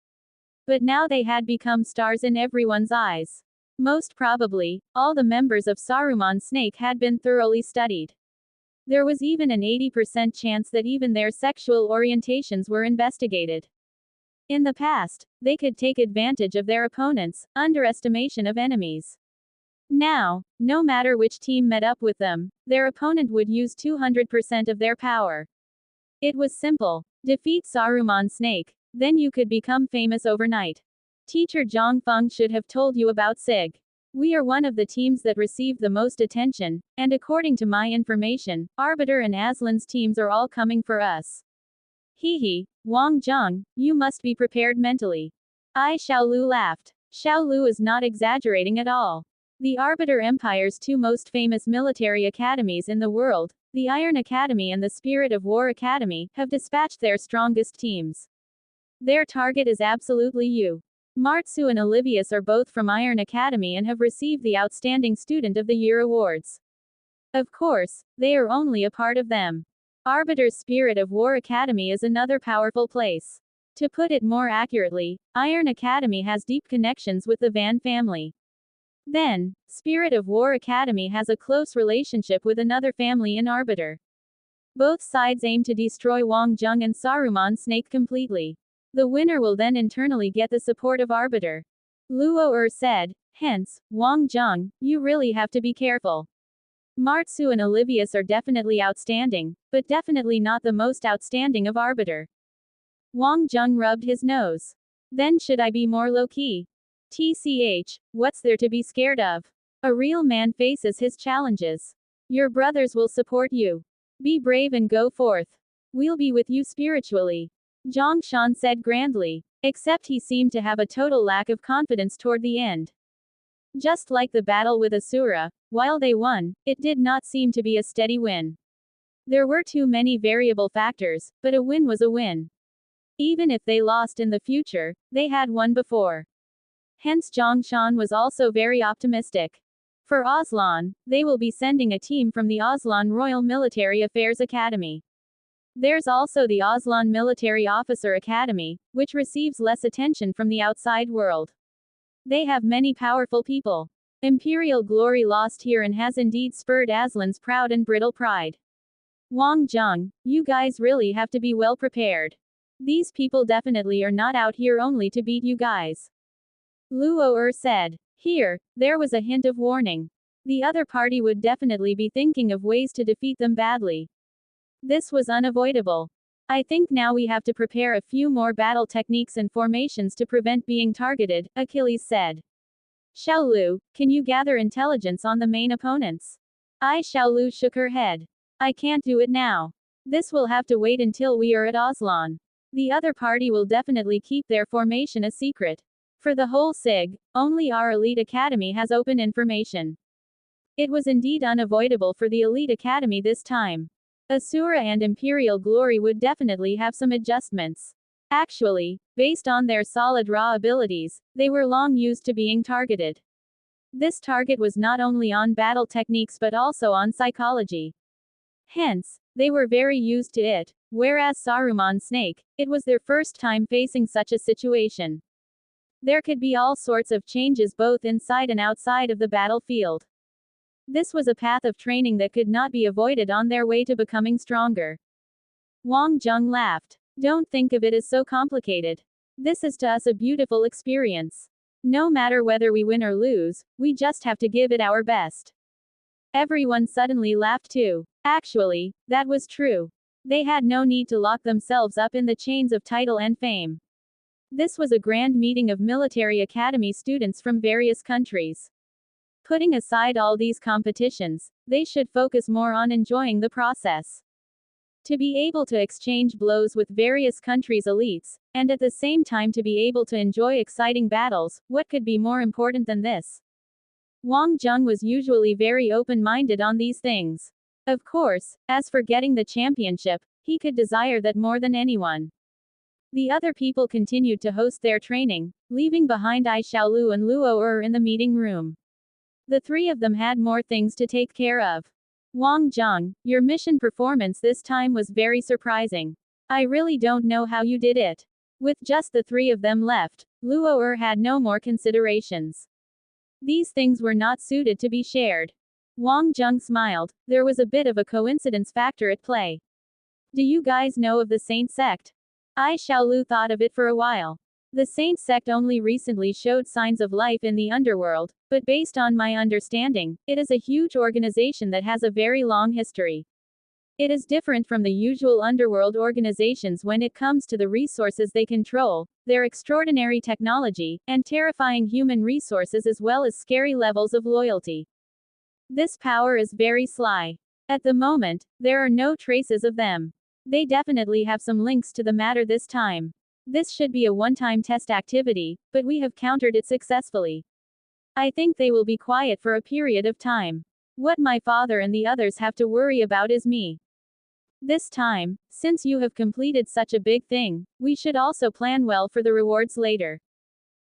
But now they had become stars in everyone's eyes. Most probably, all the members of Saruman Snake had been thoroughly studied. There was even an 80% chance that even their sexual orientations were investigated. In the past, they could take advantage of their opponents' underestimation of enemies. Now, no matter which team met up with them, their opponent would use 200% of their power. It was simple. Defeat Saruman Snake, then you could become famous overnight. Teacher Zhang Feng should have told you about SIG. We are one of the teams that received the most attention, and according to my information, Arbiter and Aslan's teams are all coming for us. Hee, Wang Jung, you must be prepared mentally. Ai Xiaolu laughed. Xiaolu is not exaggerating at all. The Arbiter Empire's two most famous military academies in the world, the Iron Academy and the Spirit of War Academy, have dispatched their strongest teams. Their target is absolutely you. Martsu and Olivius are both from Iron Academy and have received the Outstanding Student of the Year awards. Of course, they are only a part of them. Arbiter's Spirit of War Academy is another powerful place. To put it more accurately, Iron Academy has deep connections with the Van family. Then, Spirit of War Academy has a close relationship with another family in Arbiter. Both sides aim to destroy Wang Jung and Saruman Snake completely. The winner will then internally get the support of Arbiter. Luo said, hence, Wang Jung, you really have to be careful. Martsu and Olivius are definitely outstanding, but definitely not the most outstanding of Arbiter. Wang Jung rubbed his nose. Then should I be more low-key? TCH, what's there to be scared of? A real man faces his challenges. Your brothers will support you. Be brave and go forth. We'll be with you spiritually. Zhang Shan said grandly. Except he seemed to have a total lack of confidence toward the end. Just like the battle with Asura, while they won, it did not seem to be a steady win. There were too many variable factors, but a win was a win. Even if they lost in the future, they had won before. Hence Zhang Shan was also very optimistic. For Aslan, they will be sending a team from the Aslan Royal Military Affairs Academy. There's also the Aslan Military Officer Academy, which receives less attention from the outside world. They have many powerful people. Imperial glory lost here and has indeed spurred Aslan's proud and brittle pride. Wang Jung, you guys really have to be well prepared. These people definitely are not out here only to beat you guys. Luo said. Here, there was a hint of warning. The other party would definitely be thinking of ways to defeat them badly. This was unavoidable. I think now we have to prepare a few more battle techniques and formations to prevent being targeted, Achilles said. Xiaolu, can you gather intelligence on the main opponents? Xiaolu shook her head. I can't do it now. This will have to wait until we are at Aslan. The other party will definitely keep their formation a secret. For the whole SIG, only our elite academy has open information. It was indeed unavoidable for the elite academy this time. Asura and Imperial Glory would definitely have some adjustments. Actually, based on their solid raw abilities, they were long used to being targeted. This target was not only on battle techniques but also on psychology. Hence, they were very used to it, whereas Saruman Snake, it was their first time facing such a situation. There could be all sorts of changes both inside and outside of the battlefield. This was a path of training that could not be avoided on their way to becoming stronger. Wang Jung laughed. Don't think of it as so complicated. This is to us a beautiful experience. No matter whether we win or lose, we just have to give it our best. Everyone suddenly laughed too. Actually, that was true. They had no need to lock themselves up in the chains of title and fame. This was a grand meeting of military academy students from various countries. Putting aside all these competitions, they should focus more on enjoying the process. To be able to exchange blows with various countries' elites, and at the same time to be able to enjoy exciting battles, what could be more important than this? Wang Jung was usually very open-minded on these things. Of course, as for getting the championship, he could desire that more than anyone. The other people continued to host their training, leaving behind Xiaolu and Luo in the meeting room. The three of them had more things to take care of. Wang Jung, your mission performance this time was very surprising. I really don't know how you did it. With just the three of them left, Luo had no more considerations. These things were not suited to be shared. Wang Jung smiled. There was a bit of a coincidence factor at play. Do you guys know of the Saint sect? Xiaolu thought of it for a while. The Saint sect only recently showed signs of life in the underworld, but based on my understanding, it is a huge organization that has a very long history. It is different from the usual underworld organizations when it comes to the resources they control, their extraordinary technology, and terrifying human resources as well as scary levels of loyalty. This power is very sly. At the moment, there are no traces of them. They definitely have some links to the matter this time. This should be a one-time test activity, but we have countered it successfully. I think they will be quiet for a period of time. What my father and the others have to worry about is me. This time, since you have completed such a big thing, we should also plan well for the rewards later.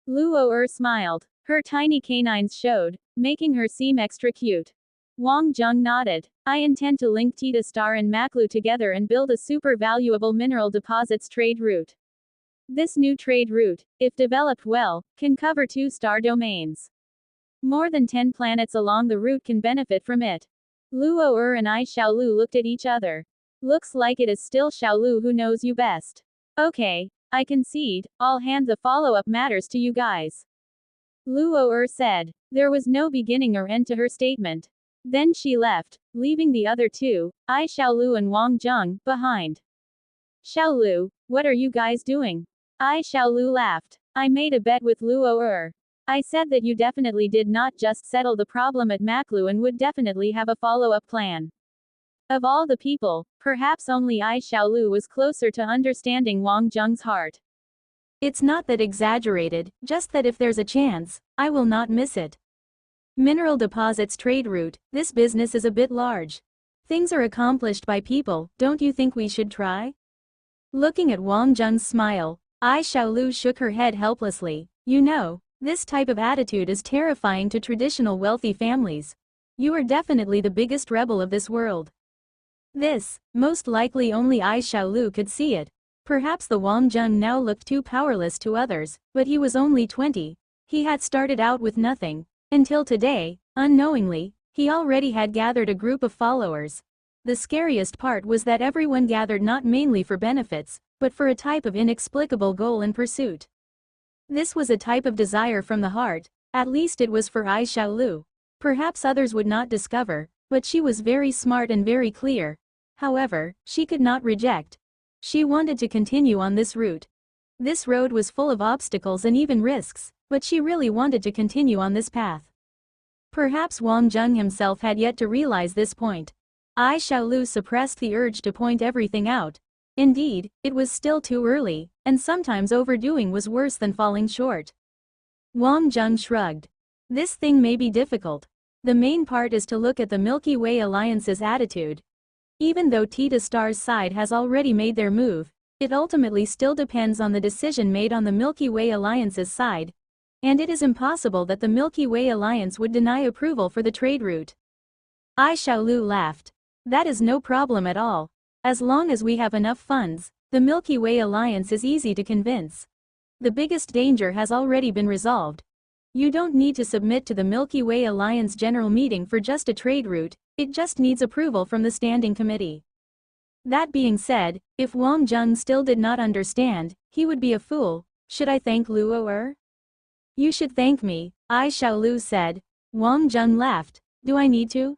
Luo smiled. Her tiny canines showed, making her seem extra cute. Wang Jung nodded. I intend to link Tita Star and Maklu together and build a super valuable mineral deposits trade route. This new trade route, if developed well, can cover 2 star domains. More than 10 planets along the route can benefit from it. Luo and Xiaolu looked at each other. Looks like it is still Xiaolu who knows you best. Okay, I concede, I'll hand the follow-up matters to you guys. Luo said. There was no beginning or end to her statement. Then she left, leaving the other two, Xiaolu and Wang Jung, behind. Xiaolu, what are you guys doing? Xiaolu laughed. I made a bet with Luo. I said that you definitely did not just settle the problem at Maklu and would definitely have a follow-up plan. Of all the people, perhaps only Xiaolu was closer to understanding Wang Zheng's heart. It's not that exaggerated, just that if there's a chance, I will not miss it. Mineral deposits trade route, this business is a bit large. Things are accomplished by people, don't you think we should try? Looking at Wang Zheng's smile, Xiaolu shook her head helplessly. You know, this type of attitude is terrifying to traditional wealthy families. You are definitely the biggest rebel of this world. This, most likely only Xiaolu could see it. Perhaps the Wang Zheng now looked too powerless to others, but he was only 20. He had started out with nothing. Until today, unknowingly, he already had gathered a group of followers. The scariest part was that everyone gathered not mainly for benefits, but for a type of inexplicable goal and pursuit. This was a type of desire from the heart, at least it was for Xiaolu. Perhaps others would not discover, but she was very smart and very clear. However, she could not reject. She wanted to continue on this route. This road was full of obstacles and even risks, but she really wanted to continue on this path. Perhaps Wang Zheng himself had yet to realize this point. Xiaolu suppressed the urge to point everything out. Indeed, it was still too early, and sometimes overdoing was worse than falling short. Wang Zheng shrugged. This thing may be difficult. The main part is to look at the Milky Way Alliance's attitude. Even though Tita Star's side has already made their move, it ultimately still depends on the decision made on the Milky Way Alliance's side. And it is impossible that the Milky Way Alliance would deny approval for the trade route. Xiaolu laughed. That is no problem at all. As long as we have enough funds, the Milky Way Alliance is easy to convince. The biggest danger has already been resolved. You don't need to submit to the Milky Way Alliance General Meeting for just a trade route, it just needs approval from the Standing Committee. That being said, if Wang Zheng still did not understand, he would be a fool. Should I thank Luo? You should thank me, Xiaolu said. Wang Zheng laughed. Do I need to?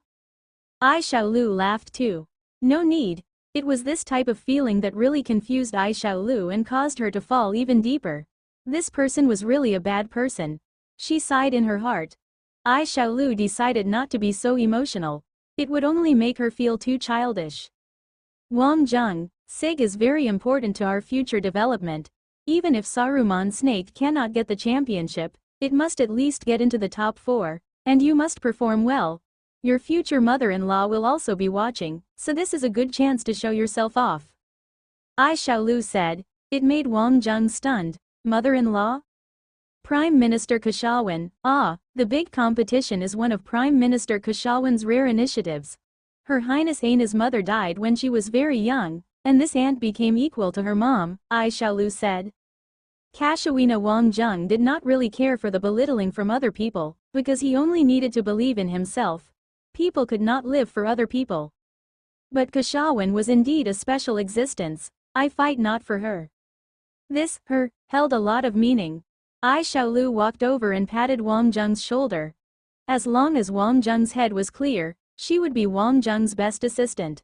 Xiaolu laughed too. No need. It was this type of feeling that really confused Xiaolu and caused her to fall even deeper. This person was really a bad person. She sighed in her heart. Xiaolu decided not to be so emotional. It would only make her feel too childish. Wang Zheng, SIG is very important to our future development. Even if Saruman Snake cannot get the championship, it must at least get into the top 4, and you must perform well. Your future mother-in-law will also be watching, so this is a good chance to show yourself off. Xiaolu said. It made Wang Zheng stunned. Mother-in-law? Prime Minister Kashawan. The big competition is one of Prime Minister Kashawan's rare initiatives. Her Highness Aina's mother died when she was very young, and this aunt became equal to her mom, Xiaolu said. Kashawina Wang Zheng did not really care for the belittling from other people, because he only needed to believe in himself. People could not live for other people. But Kashawan was indeed a special existence. I fight not for her. This, her, held a lot of meaning. Xiaolu walked over and patted Wang Zheng's shoulder. As long as Wang Zheng's head was clear, she would be Wang Zheng's best assistant.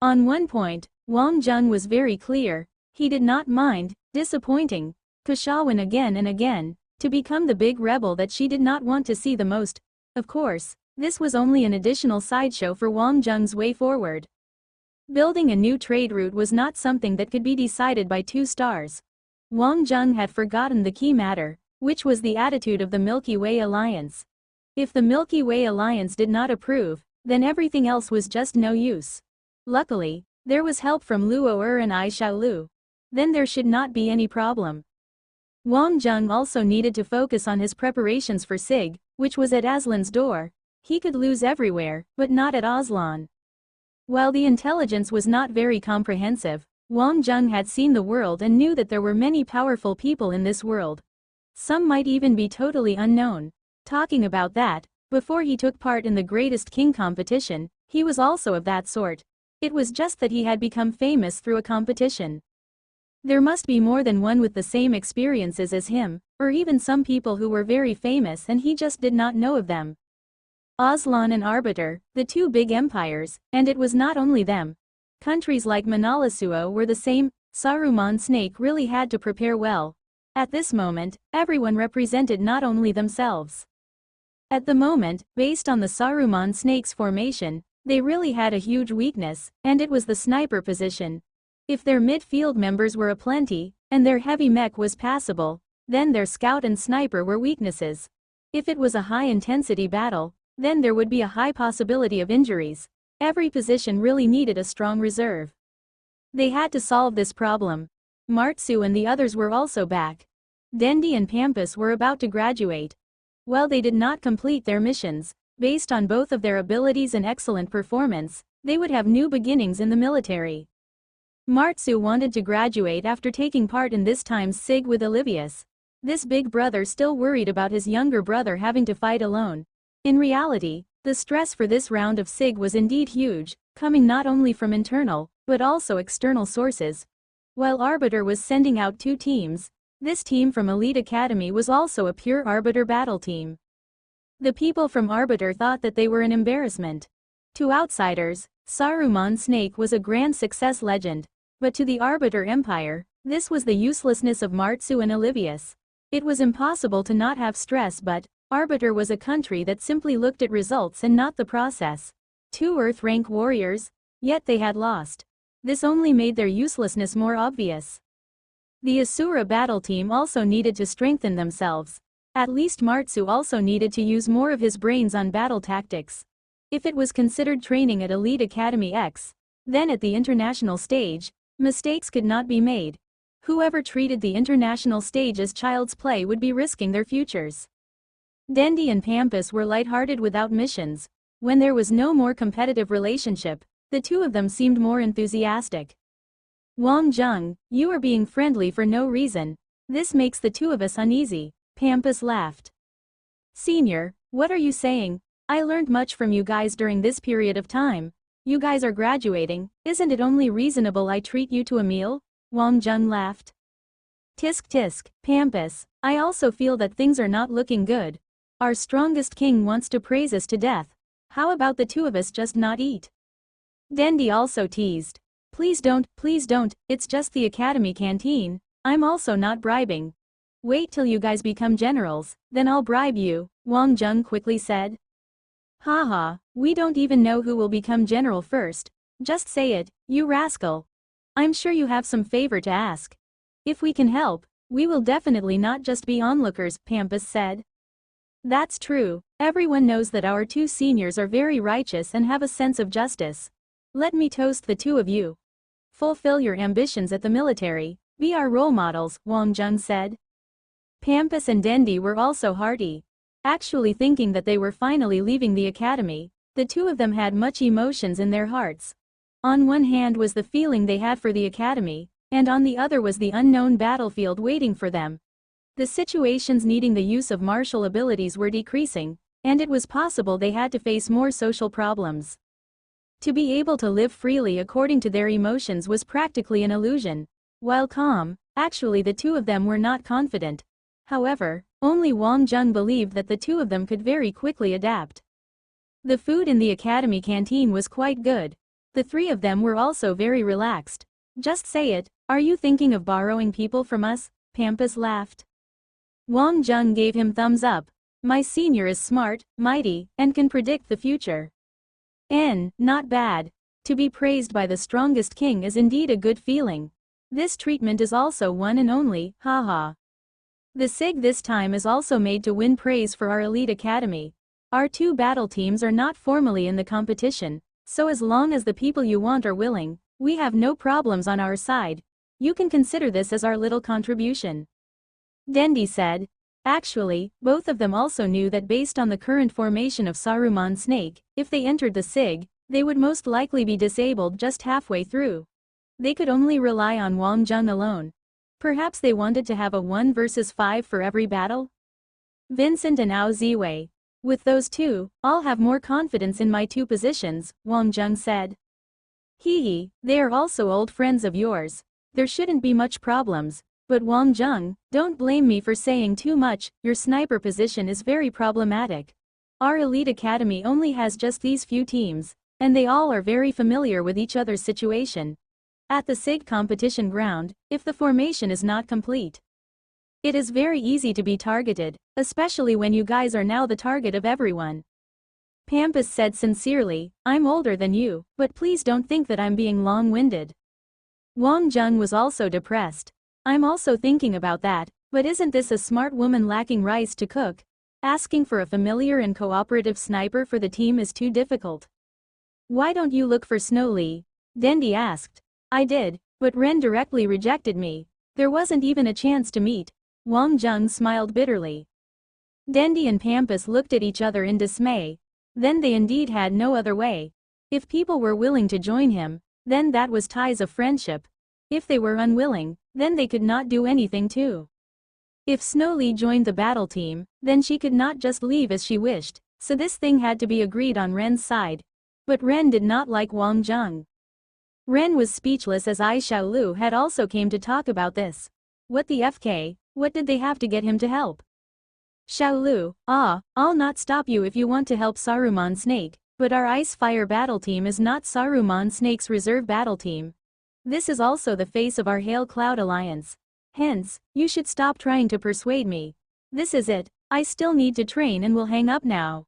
On one point, Wang Zheng was very clear. He did not mind disappointing Kashawan again and again, to become the big rebel that she did not want to see the most. Of course, this was only an additional sideshow for Wang Zheng's way forward. Building a new trade route was not something that could be decided by 2 stars. Wang Zheng had forgotten the key matter, which was the attitude of the Milky Way Alliance. If the Milky Way Alliance did not approve, then everything else was just no use. Luckily, there was help from Luo and Xiaolu. Then there should not be any problem. Wang Zheng also needed to focus on his preparations for SIG, which was at Aslan's door. He could lose everywhere, but not at Aslan. While the intelligence was not very comprehensive, Wang Zheng had seen the world and knew that there were many powerful people in this world. Some might even be totally unknown. Talking about that, before he took part in the Greatest King competition, he was also of that sort. It was just that he had become famous through a competition. There must be more than one with the same experiences as him, or even some people who were very famous and he just did not know of them. Aslan and Arbiter, the 2 big empires, and it was not only them. Countries like Manalasuo were the same. Saruman Snake really had to prepare well. At this moment, everyone represented not only themselves. At the moment, based on the Saruman Snake's formation, they really had a huge weakness, and it was the sniper position. If their midfield members were aplenty, and their heavy mech was passable, then their scout and sniper were weaknesses. If it was a high-intensity battle, then there would be a high possibility of injuries. Every position really needed a strong reserve. They had to solve this problem. Martsu and the others were also back. Dendi and Tempest were about to graduate. While they did not complete their missions, based on both of their abilities and excellent performance, they would have new beginnings in the military. Martsu wanted to graduate after taking part in this time's SIG with Olivius. This big brother still worried about his younger brother having to fight alone. In reality, the stress for this round of SIG was indeed huge, coming not only from internal, but also external sources. While Arbiter was sending out 2 teams, this team from Elite Academy was also a pure Arbiter battle team. The people from Arbiter thought that they were an embarrassment. To outsiders, Saruman Snake was a grand success legend, but to the Arbiter Empire, this was the uselessness of Martsu and Olivius. It was impossible to not have stress, but Arbiter was a country that simply looked at results and not the process. 2 Earth rank warriors, yet they had lost. This only made their uselessness more obvious. The Asura battle team also needed to strengthen themselves. At least Martsu also needed to use more of his brains on battle tactics. If it was considered training at Elite Academy X, then at the international stage, mistakes could not be made. Whoever treated the international stage as child's play would be risking their futures. Dendi and Tempest were lighthearted without missions. When there was no more competitive relationship, the 2 of them seemed more enthusiastic. Wang Zheng, you are being friendly for no reason. This makes the 2 of us uneasy. Tempest laughed. Senior, what are you saying? I learned much from you guys during this period of time. You guys are graduating, isn't it only reasonable I treat you to a meal? Wang Zheng laughed. Tisk tisk, Tempest, I also feel that things are not looking good. Our strongest king wants to praise us to death. How about the 2 of us just not eat? Dendi also teased. Please don't, it's just the academy canteen. I'm also not bribing. Wait till you guys become generals, then I'll bribe you, Wang Zheng quickly said. Haha, we don't even know who will become general first. Just say it, you rascal. I'm sure you have some favor to ask. If we can help, we will definitely not just be onlookers, Tempest said. That's true, everyone knows that our 2 seniors are very righteous and have a sense of justice. Let me toast the 2 of you. Fulfill your ambitions at the military, be our role models, Wang Zheng said. Tempest and Dendi were also hearty. Actually thinking that they were finally leaving the academy, the 2 of them had much emotions in their hearts. On one hand was the feeling they had for the academy, and on the other was the unknown battlefield waiting for them. The situations needing the use of martial abilities were decreasing, and it was possible they had to face more social problems. To be able to live freely according to their emotions was practically an illusion. While calm, actually the 2 of them were not confident. However, only Wang Zheng believed that the 2 of them could very quickly adapt. The food in the academy canteen was quite good. The 3 of them were also very relaxed. Just say it, are you thinking of borrowing people from us? Tempest laughed. Wang Zheng gave him thumbs up. My senior is smart, mighty, and can predict the future. Not bad. To be praised by the strongest king is indeed a good feeling. This treatment is also one and only, haha. The SIG this time is also made to win praise for our elite academy. Our 2 battle teams are not formally in the competition, so as long as the people you want are willing, we have no problems on our side. You can consider this as our little contribution. Dendi said. Actually, both of them also knew that based on the current formation of Saruman Snake, if they entered the SIG, they would most likely be disabled just halfway through. They could only rely on Wang Zheng alone. Perhaps they wanted to have a 1 versus 5 for every battle? Vincent and Ao Ziwei. With those 2, I'll have more confidence in my 2 positions, Wang Zheng said. Hee, they are also old friends of yours. There shouldn't be much problems. But Wang Zheng, don't blame me for saying too much, your sniper position is very problematic. Our elite academy only has just these few teams. and they all are very familiar with each other's situation. At the SIG competition ground, if the formation is not complete, it is very easy to be targeted, especially when you guys are now the target of everyone. Tempest said sincerely, I'm older than you, but please don't think that I'm being long-winded. Wang Jung was also depressed. I'm also thinking about that, but isn't this a smart woman lacking rice to cook? Asking for a familiar and cooperative sniper for the team is too difficult. Why don't you look for Snow Lee? Dendi asked. I did, but Ren directly rejected me. There wasn't even a chance to meet. Wang Jung smiled bitterly. Dendi and Tempest looked at each other in dismay. Then they indeed had no other way. If people were willing to join him, then that was ties of friendship. If they were unwilling, then they could not do anything too. If Snow Lee joined the battle team, then she could not just leave as she wished, so this thing had to be agreed on Ren's side. But Ren did not like Wang Jung. Ren was speechless as Ai Xiaolu had also came to talk about this. What the FK, what did they have to get him to help? Xiaolu, I'll not stop you if you want to help Saruman Snake, but our Ice Fire battle team is not Saruman Snake's reserve battle team. This is also the face of our Hail Cloud Alliance. Hence, you should stop trying to persuade me. This is it, I still need to train and will hang up now.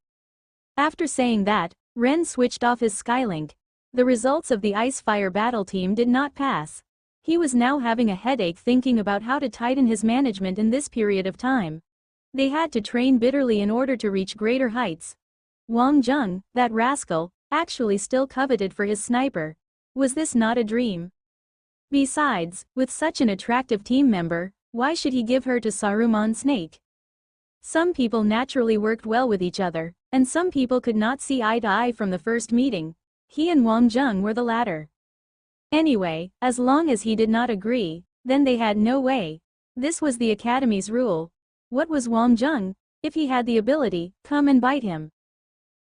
After saying that, Ren switched off his Skylink. The results of the Ice Fire battle team did not pass. He was now having a headache thinking about how to tighten his management in this period of time. They had to train bitterly in order to reach greater heights. Wang Jung, that rascal, actually still coveted for his sniper. Was this not a dream? Besides, with such an attractive team member, why should he give her to Saruman Snake? Some people naturally worked well with each other, and some people could not see eye to eye from the first meeting. He and Wang Jung were the latter. Anyway, as long as he did not agree, then they had no way. This was the Academy's rule. What was Wang Jung? If he had the ability, come and bite him.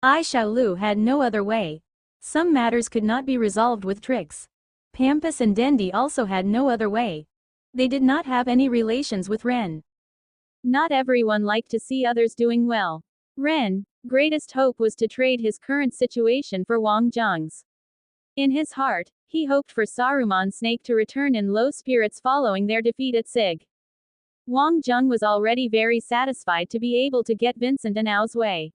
Ai Xiaolu had no other way. Some matters could not be resolved with tricks. Tempest and Dendi also had no other way. They did not have any relations with Ren. Not everyone liked to see others doing well. Ren's greatest hope was to trade his current situation for Wang Jung's. In his heart, he hoped for Saruman Snake to return in low spirits following their defeat at SIG. Wang Jung was already very satisfied to be able to get Vincent and Ao's way.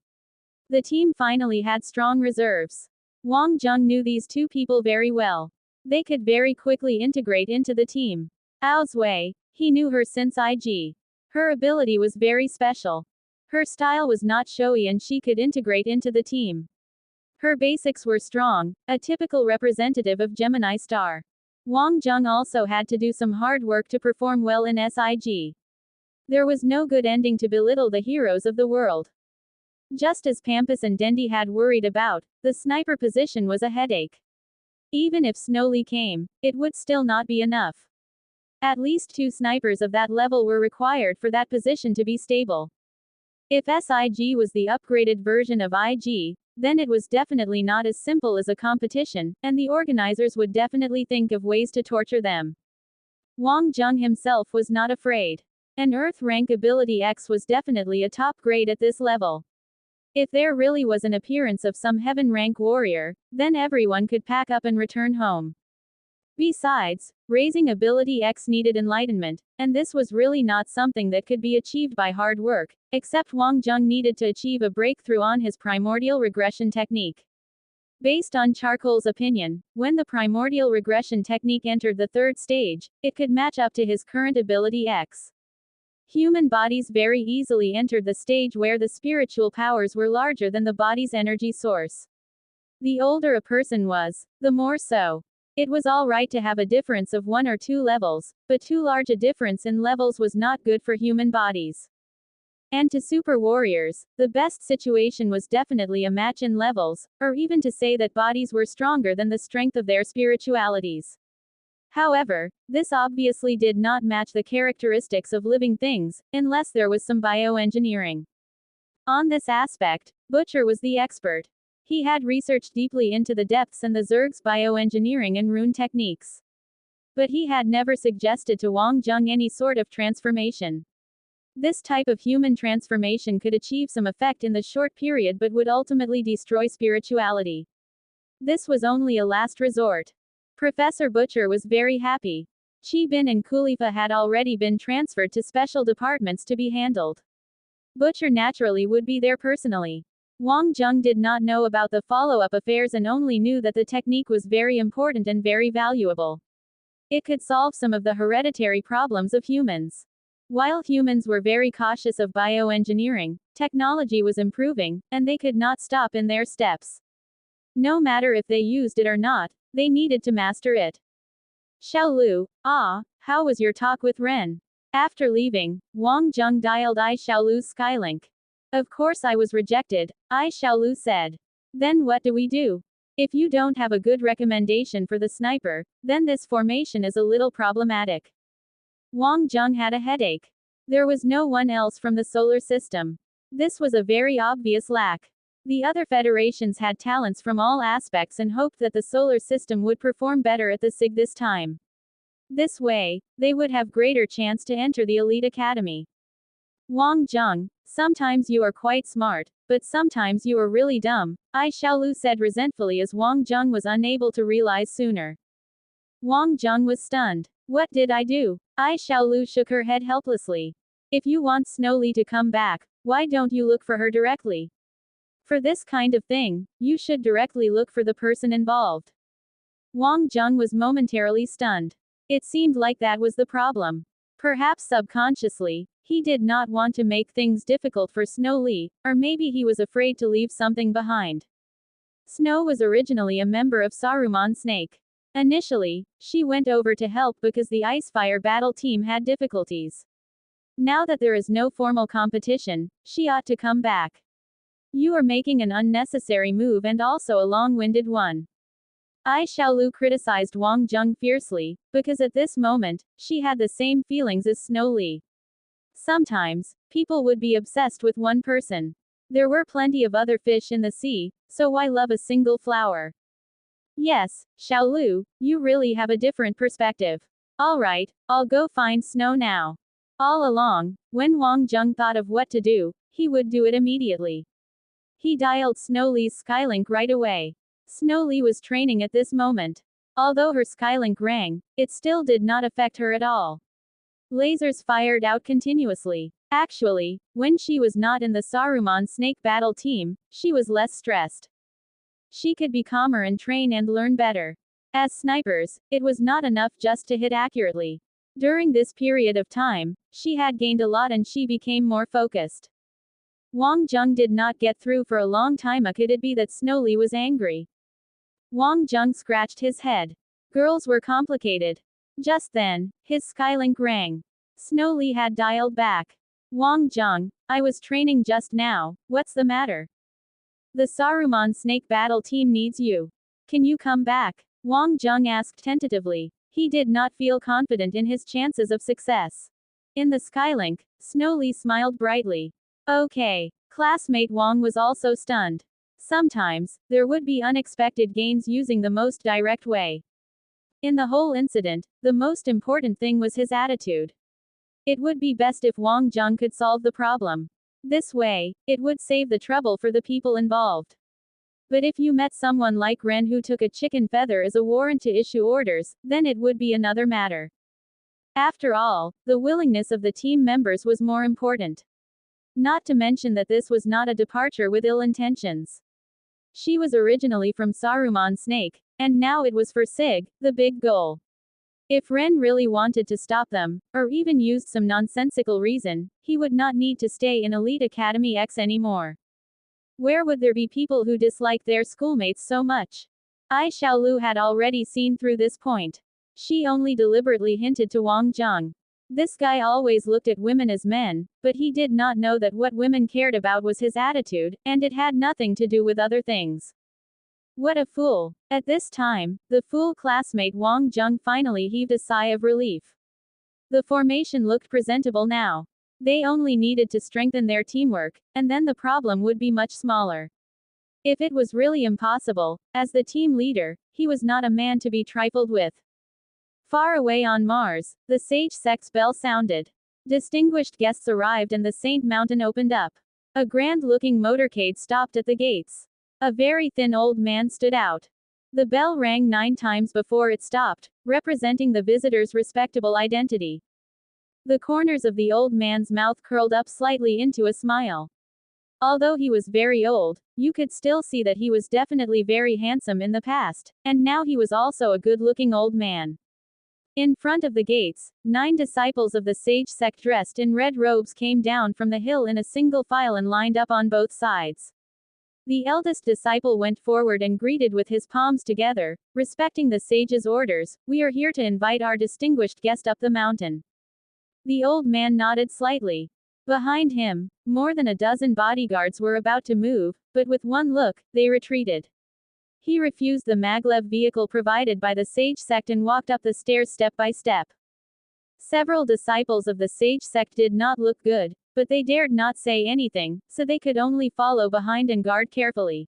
The team finally had strong reserves. Wang Jung knew these two people very well. They could very quickly integrate into the team. Ao's way, he knew her since IG. Her ability was very special. Her style was not showy and she could integrate into the team. Her basics were strong, a typical representative of Gemini Star. Wang Jung also had to do some hard work to perform well in SIG. There was no good ending to belittle the heroes of the world. Just as Tempest and Dendi had worried about, the sniper position was a headache. Even if Snow Lee came, it would still not be enough. At least 2 snipers of that level were required for that position to be stable. If SIG was the upgraded version of IG, then it was definitely not as simple as a competition, and the organizers would definitely think of ways to torture them. Wang Jung himself was not afraid. An Earth rank ability X was definitely a top grade at this level. If there really was an appearance of some heaven rank warrior, then everyone could pack up and return home. Besides, raising ability X needed enlightenment, and this was really not something that could be achieved by hard work, except Wang Jung needed to achieve a breakthrough on his primordial regression technique. Based on Charcoal's opinion, when the primordial regression technique entered the 3rd stage, it could match up to his current ability X. Human bodies very easily entered the stage where the spiritual powers were larger than the body's energy source. The older a person was, the more so. It was all right to have a difference of 1 or 2 levels, but too large a difference in levels was not good for human bodies. And to super warriors, the best situation was definitely a match in levels, or even to say that bodies were stronger than the strength of their spiritualities. However, this obviously did not match the characteristics of living things, unless there was some bioengineering. On this aspect, Butcher was the expert. He had researched deeply into the depths and the Zerg's bioengineering and rune techniques. But he had never suggested to Wang Jung any sort of transformation. This type of human transformation could achieve some effect in the short period but would ultimately destroy spirituality. This was only a last resort. Professor Butcher was very happy. Chi Bin and Kulifa had already been transferred to special departments to be handled. Butcher naturally would be there personally. Wang Jung did not know about the follow-up affairs and only knew that the technique was very important and very valuable. It could solve some of the hereditary problems of humans. While humans were very cautious of bioengineering, technology was improving, and they could not stop in their steps. No matter if they used it or not, they needed to master it. Xiaolu, how was your talk with Ren? After leaving, Wang Jung dialed I Xiaolu's Skylink. Of course I was rejected, I Xiaolu said. Then what do we do? If you don't have a good recommendation for the sniper, then this formation is a little problematic. Wang Jung had a headache. There was no one else from the solar system. This was a very obvious lack. The other federations had talents from all aspects and hoped that the solar system would perform better at the SIG this time. This way, they would have greater chance to enter the elite academy. Wang Jung, sometimes you are quite smart, but sometimes you are really dumb, I Xiaolu said resentfully as Wang Jung was unable to realize sooner. Wang Jung was stunned. What did I do? I Xiaolu shook her head helplessly. If you want Snowly to come back, why don't you look for her directly? For this kind of thing, you should directly look for the person involved. Wang Jung was momentarily stunned. It seemed like that was the problem. Perhaps subconsciously, he did not want to make things difficult for Snow Lee, or maybe he was afraid to leave something behind. Snow was originally a member of Saruman Snake. Initially, she went over to help because the Icefire battle team had difficulties. Now that there is no formal competition, she ought to come back. You are making an unnecessary move and also a long-winded one. I Xiaolu criticized Wang Jung fiercely, because at this moment, she had the same feelings as Snow Lee. Sometimes, people would be obsessed with one person. There were plenty of other fish in the sea, so why love a single flower? Yes, Xiaolu, you really have a different perspective. Alright, I'll go find Snow now. All along, when Wang Jung thought of what to do, he would do it immediately. He dialed Snowlee's Skylink right away. Snowlee was training at this moment. Although her Skylink rang, it still did not affect her at all. Lasers fired out continuously. Actually, when she was not in the Saruman Snake battle team, she was less stressed. She could be calmer and train and learn better. As snipers, it was not enough just to hit accurately. During this period of time, she had gained a lot and she became more focused. Wang Jung did not get through for a long time. Could it be that Snowlee was angry? Wang Jung scratched his head. Girls were complicated. Just then, his Skylink rang. Snowlee had dialed back. Wang Jung, I was training just now, what's the matter? The Saruman Snake battle team needs you. Can you come back? Wang Jung asked tentatively. He did not feel confident in his chances of success. In the Skylink, Snowlee smiled brightly. Okay. Classmate Wang was also stunned. Sometimes, there would be unexpected gains using the most direct way. In the whole incident, the most important thing was his attitude. It would be best if Wang Jung could solve the problem. This way, it would save the trouble for the people involved. But if you met someone like Ren who took a chicken feather as a warrant to issue orders, then it would be another matter. After all, the willingness of the team members was more important. Not to mention that this was not a departure with ill intentions. She was originally from Saruman Snake, and now it was for SIG, the big goal. If Ren really wanted to stop them, or even used some nonsensical reason, he would not need to stay in Elite Academy X anymore. Where would there be people who disliked their schoolmates so much? Ai Xiaolu had already seen through this point. She only deliberately hinted to Wang Jung. This guy always looked at women as men, but he did not know that what women cared about was his attitude, and it had nothing to do with other things. What a fool. At this time, the fool classmate Wang Jung finally heaved a sigh of relief. The formation looked presentable now. They only needed to strengthen their teamwork, and then the problem would be much smaller. If it was really impossible, as the team leader, he was not a man to be trifled with. Far away on Mars, the Sage Sex bell sounded. Distinguished guests arrived and the Saint Mountain opened up. A grand-looking motorcade stopped at the gates. A very thin old man stood out. The bell rang 9 times before it stopped, representing the visitor's respectable identity. The corners of the old man's mouth curled up slightly into a smile. Although he was very old, you could still see that he was definitely very handsome in the past, and now he was also a good-looking old man. In front of the gates, 9 disciples of the sage sect dressed in red robes came down from the hill in a single file and lined up on both sides. The eldest disciple went forward and greeted with his palms together, respecting the sage's orders, "We are here to invite our distinguished guest up the mountain." The old man nodded slightly. Behind him, more than a dozen bodyguards were about to move, but with one look, they retreated. He refused the maglev vehicle provided by the sage sect and walked up the stairs step by step. Several disciples of the sage sect did not look good, but they dared not say anything, so they could only follow behind and guard carefully.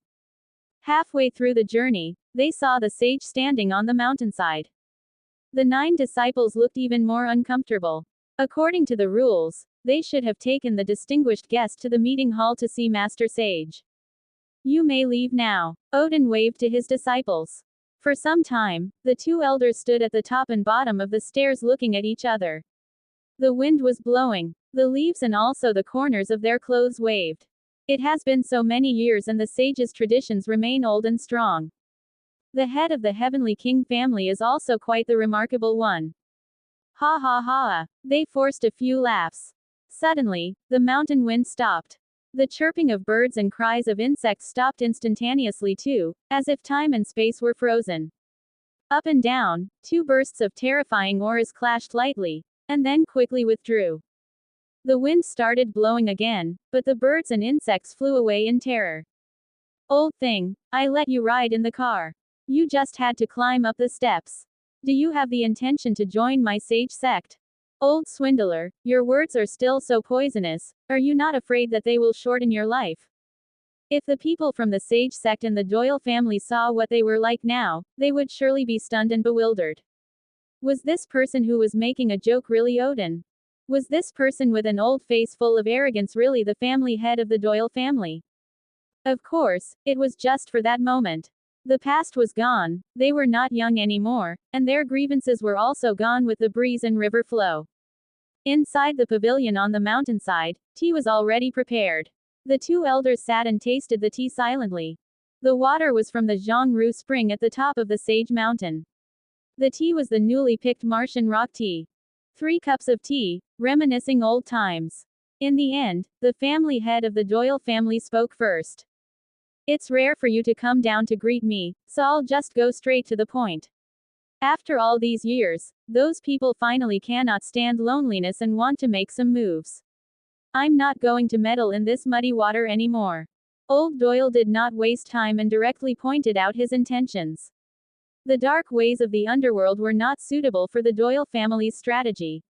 Halfway through the journey, they saw the sage standing on the mountainside. The 9 disciples looked even more uncomfortable. According to the rules, they should have taken the distinguished guest to the meeting hall to see Master Sage. "You may leave now," Odin waved to his disciples. For some time, the 2 elders stood at the top and bottom of the stairs looking at each other. The wind was blowing. The leaves and also the corners of their clothes waved. It has been so many years and the sage's traditions remain old and strong. The head of the Heavenly King family is also quite the remarkable one. Ha ha ha. They forced a few laughs. Suddenly, the mountain wind stopped. The chirping of birds and cries of insects stopped instantaneously too, as if time and space were frozen. Up and down, 2 bursts of terrifying auras clashed lightly, and then quickly withdrew. The wind started blowing again, but the birds and insects flew away in terror. "Old thing, I let you ride in the car. You just had to climb up the steps. Do you have the intention to join my sage sect? Old swindler, your words are still so poisonous, are you not afraid that they will shorten your life?" If the people from the sage sect and the Doyle family saw what they were like now, they would surely be stunned and bewildered. Was this person who was making a joke really Odin? Was this person with an old face full of arrogance really the family head of the Doyle family? Of course, it was just for that moment. The past was gone, they were not young anymore, and their grievances were also gone with the breeze and river flow. Inside the pavilion on the mountainside, tea was already prepared. The 2 elders sat and tasted the tea silently. The water was from the Zhongru spring at the top of the Sage Mountain. The tea was the newly picked Martian rock tea. 3 cups of tea, reminiscing old times. In the end, the family head of the Doyle family spoke first. "It's rare for you to come down to greet me, so I'll just go straight to the point. After all these years, those people finally cannot stand loneliness and want to make some moves. I'm not going to meddle in this muddy water anymore." Old Doyle did not waste time and directly pointed out his intentions. The dark ways of the underworld were not suitable for the Doyle family's strategy.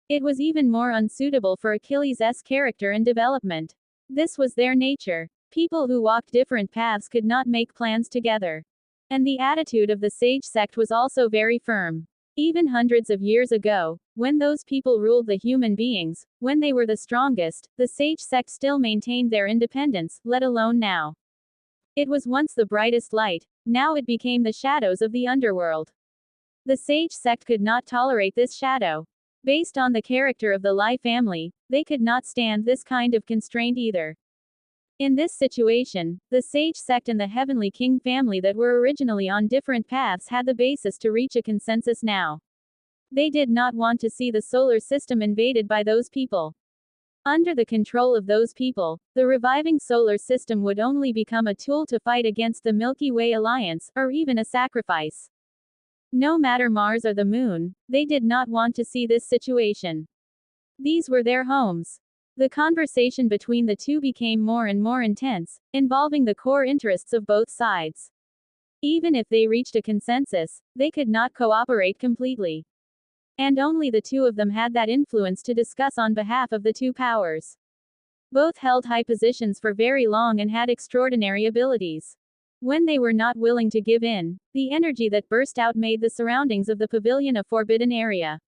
It was even more unsuitable for Achilles' character and development. This was their nature. People who walked different paths could not make plans together. And the attitude of the sage sect was also very firm. Even hundreds of years ago, when those people ruled the human beings, when they were the strongest, the sage sect still maintained their independence, let alone now. It was once the brightest light, now it became the shadows of the underworld. The sage sect could not tolerate this shadow. Based on the character of the Lai family, they could not stand this kind of constraint either. In this situation, the sage sect and the Heavenly King family that were originally on different paths had the basis to reach a consensus now. They did not want to see the solar system invaded by those people. Under the control of those people, the reviving solar system would only become a tool to fight against the Milky Way alliance, or even a sacrifice. No matter Mars or the Moon, they did not want to see this situation. These were their homes. The conversation between the 2 became more and more intense, involving the core interests of both sides. Even if they reached a consensus, they could not cooperate completely. And only the 2 of them had that influence to discuss on behalf of the 2 powers. Both held high positions for very long and had extraordinary abilities. When they were not willing to give in, the energy that burst out made the surroundings of the pavilion a forbidden area.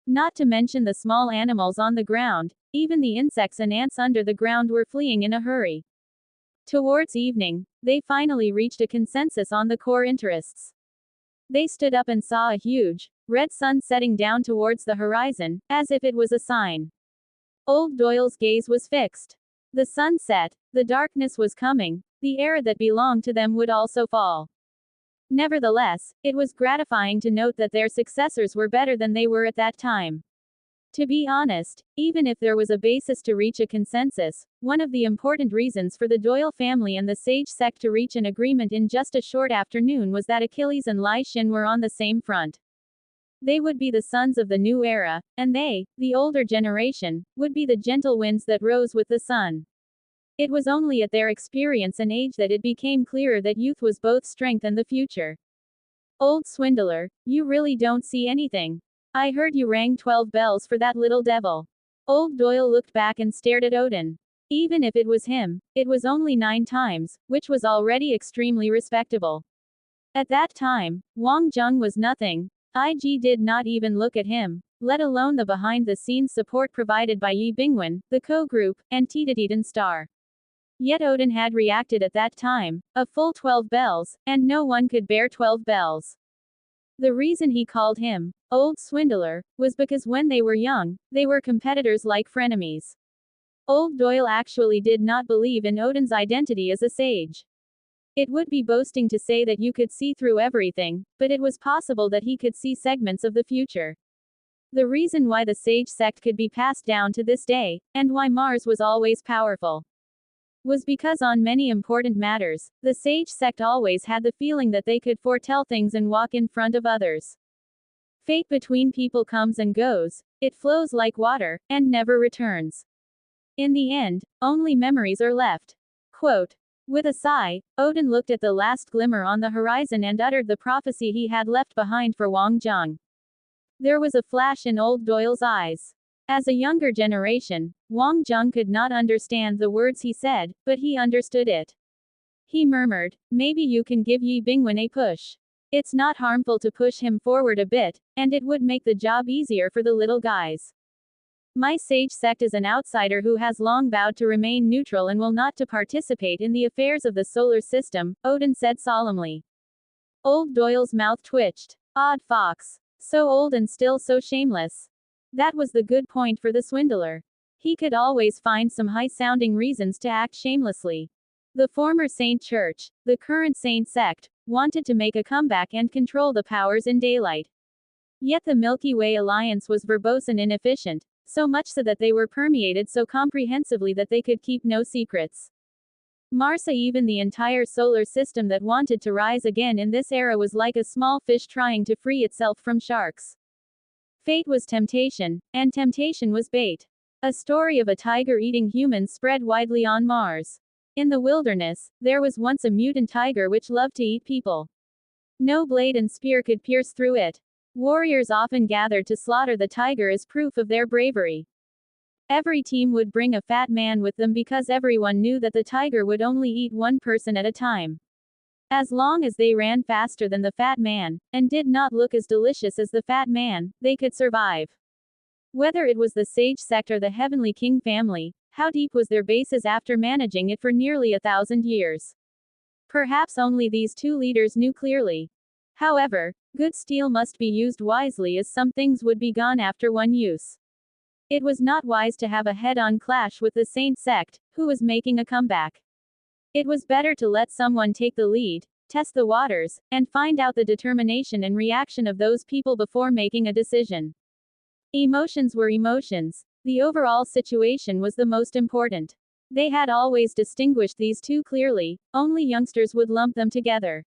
Not to mention the small animals on the ground, even the insects and ants under the ground were fleeing in a hurry. Towards evening, they finally reached a consensus on the core interests. They stood up and saw a huge, red sun setting down towards the horizon, as if it was a sign. Old Doyle's gaze was fixed. The sun set, the darkness was coming, the era that belonged to them would also fall. Nevertheless, it was gratifying to note that their successors were better than they were at that time. To be honest, even if there was a basis to reach a consensus, one of the important reasons for the Doyle family and the Sage sect to reach an agreement in just a short afternoon was that Achilles and Lai Shin were on the same front. They would be the sons of the new era, and they, the older generation, would be the gentle winds that rose with the sun. It was only at their experience and age that it became clearer that youth was both strength and the future. Old swindler, you really don't see anything. I heard you rang 12 bells for that little devil. Old Doyle looked back and stared at Odin. Even if it was him, it was only 9 times, which was already extremely respectable. At that time, Wang Jung was nothing. IG did not even look at him, let alone the behind-the-scenes support provided by Yi Bingwen, the co-group, and Titatetan Star. Yet Odin had reacted at that time, a full 12 bells, and no one could bear 12 bells. The reason he called him old swindler was because when they were young, they were competitors like frenemies. Old Doyle actually did not believe in Odin's identity as a sage. It would be boasting to say that you could see through everything, but it was possible that he could see segments of the future. The reason why the Sage sect could be passed down to this day, and why Mars was always powerful, was because on many important matters, the Sage sect always had the feeling that they could foretell things and walk in front of others. Fate between people comes and goes, it flows like water, and never returns. In the end, only memories are left. Quote. With a sigh, Odin looked at the last glimmer on the horizon and uttered the prophecy he had left behind for Wang Jung. There was a flash in old Doyle's eyes. As a younger generation, Wang Jung could not understand the words he said, but he understood it. He murmured, maybe you can give Yi Bingwen a push. It's not harmful to push him forward a bit, and it would make the job easier for the little guys. My Sage sect is an outsider who has long vowed to remain neutral and will not to participate in the affairs of the solar system, Odin said solemnly. Old Doyle's mouth twitched. Odd fox. So old and still so shameless. That was the good point for the swindler. He could always find some high-sounding reasons to act shamelessly. The former Saint Church, the current Saint sect, wanted to make a comeback and control the powers in daylight. Yet the Milky Way alliance was verbose and inefficient, so much so that they were permeated so comprehensively that they could keep no secrets. Marsa, even the entire solar system that wanted to rise again in this era, was like a small fish trying to free itself from sharks. Fate was temptation, and temptation was bait. A story of a tiger eating humans spread widely on Mars. In the wilderness, there was once a mutant tiger which loved to eat people. No blade and spear could pierce through it. Warriors often gathered to slaughter the tiger as proof of their bravery. Every team would bring a fat man with them because everyone knew that the tiger would only eat one person at a time. As long as they ran faster than the fat man, and did not look as delicious as the fat man, they could survive. Whether it was the Sage sect or the Heavenly King family, how deep was their bases after managing it for nearly 1,000 years? Perhaps only these two leaders knew clearly. However, good steel must be used wisely, as some things would be gone after one use. It was not wise to have a head-on clash with the Saint sect, who was making a comeback. It was better to let someone take the lead, test the waters, and find out the determination and reaction of those people before making a decision. Emotions were emotions. The overall situation was the most important. They had always distinguished these two clearly, only youngsters would lump them together.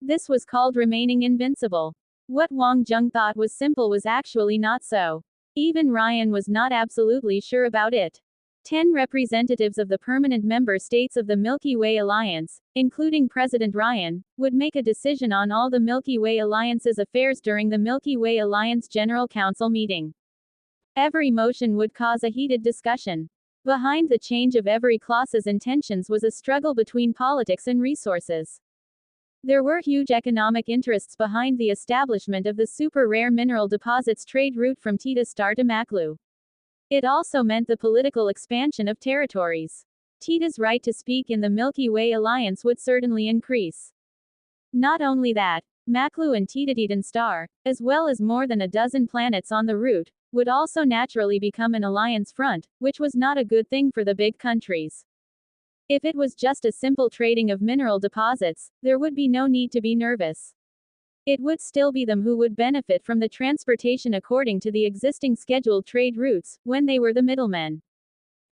This was called remaining invincible. What Wang Jung thought was simple was actually not so. Even Ryan was not absolutely sure about it. 10 representatives of the permanent member states of the Milky Way Alliance, including President Ryan, would make a decision on all the Milky Way Alliance's affairs during the Milky Way Alliance General Council meeting. Every motion would cause a heated discussion. Behind the change of every clause's intentions was a struggle between politics and resources. There were huge economic interests behind the establishment of the super rare mineral deposits trade route from Tita Star to Maklu. It also meant the political expansion of territories. Tita's right to speak in the Milky Way alliance would certainly increase. Not only that, Maklu and Tita star, as well as more than a dozen planets on the route, would also naturally become an alliance front, which was not a good thing for the big countries. If it was just a simple trading of mineral deposits, there would be no need to be nervous. It would still be them who would benefit from the transportation according to the existing scheduled trade routes, when they were the middlemen.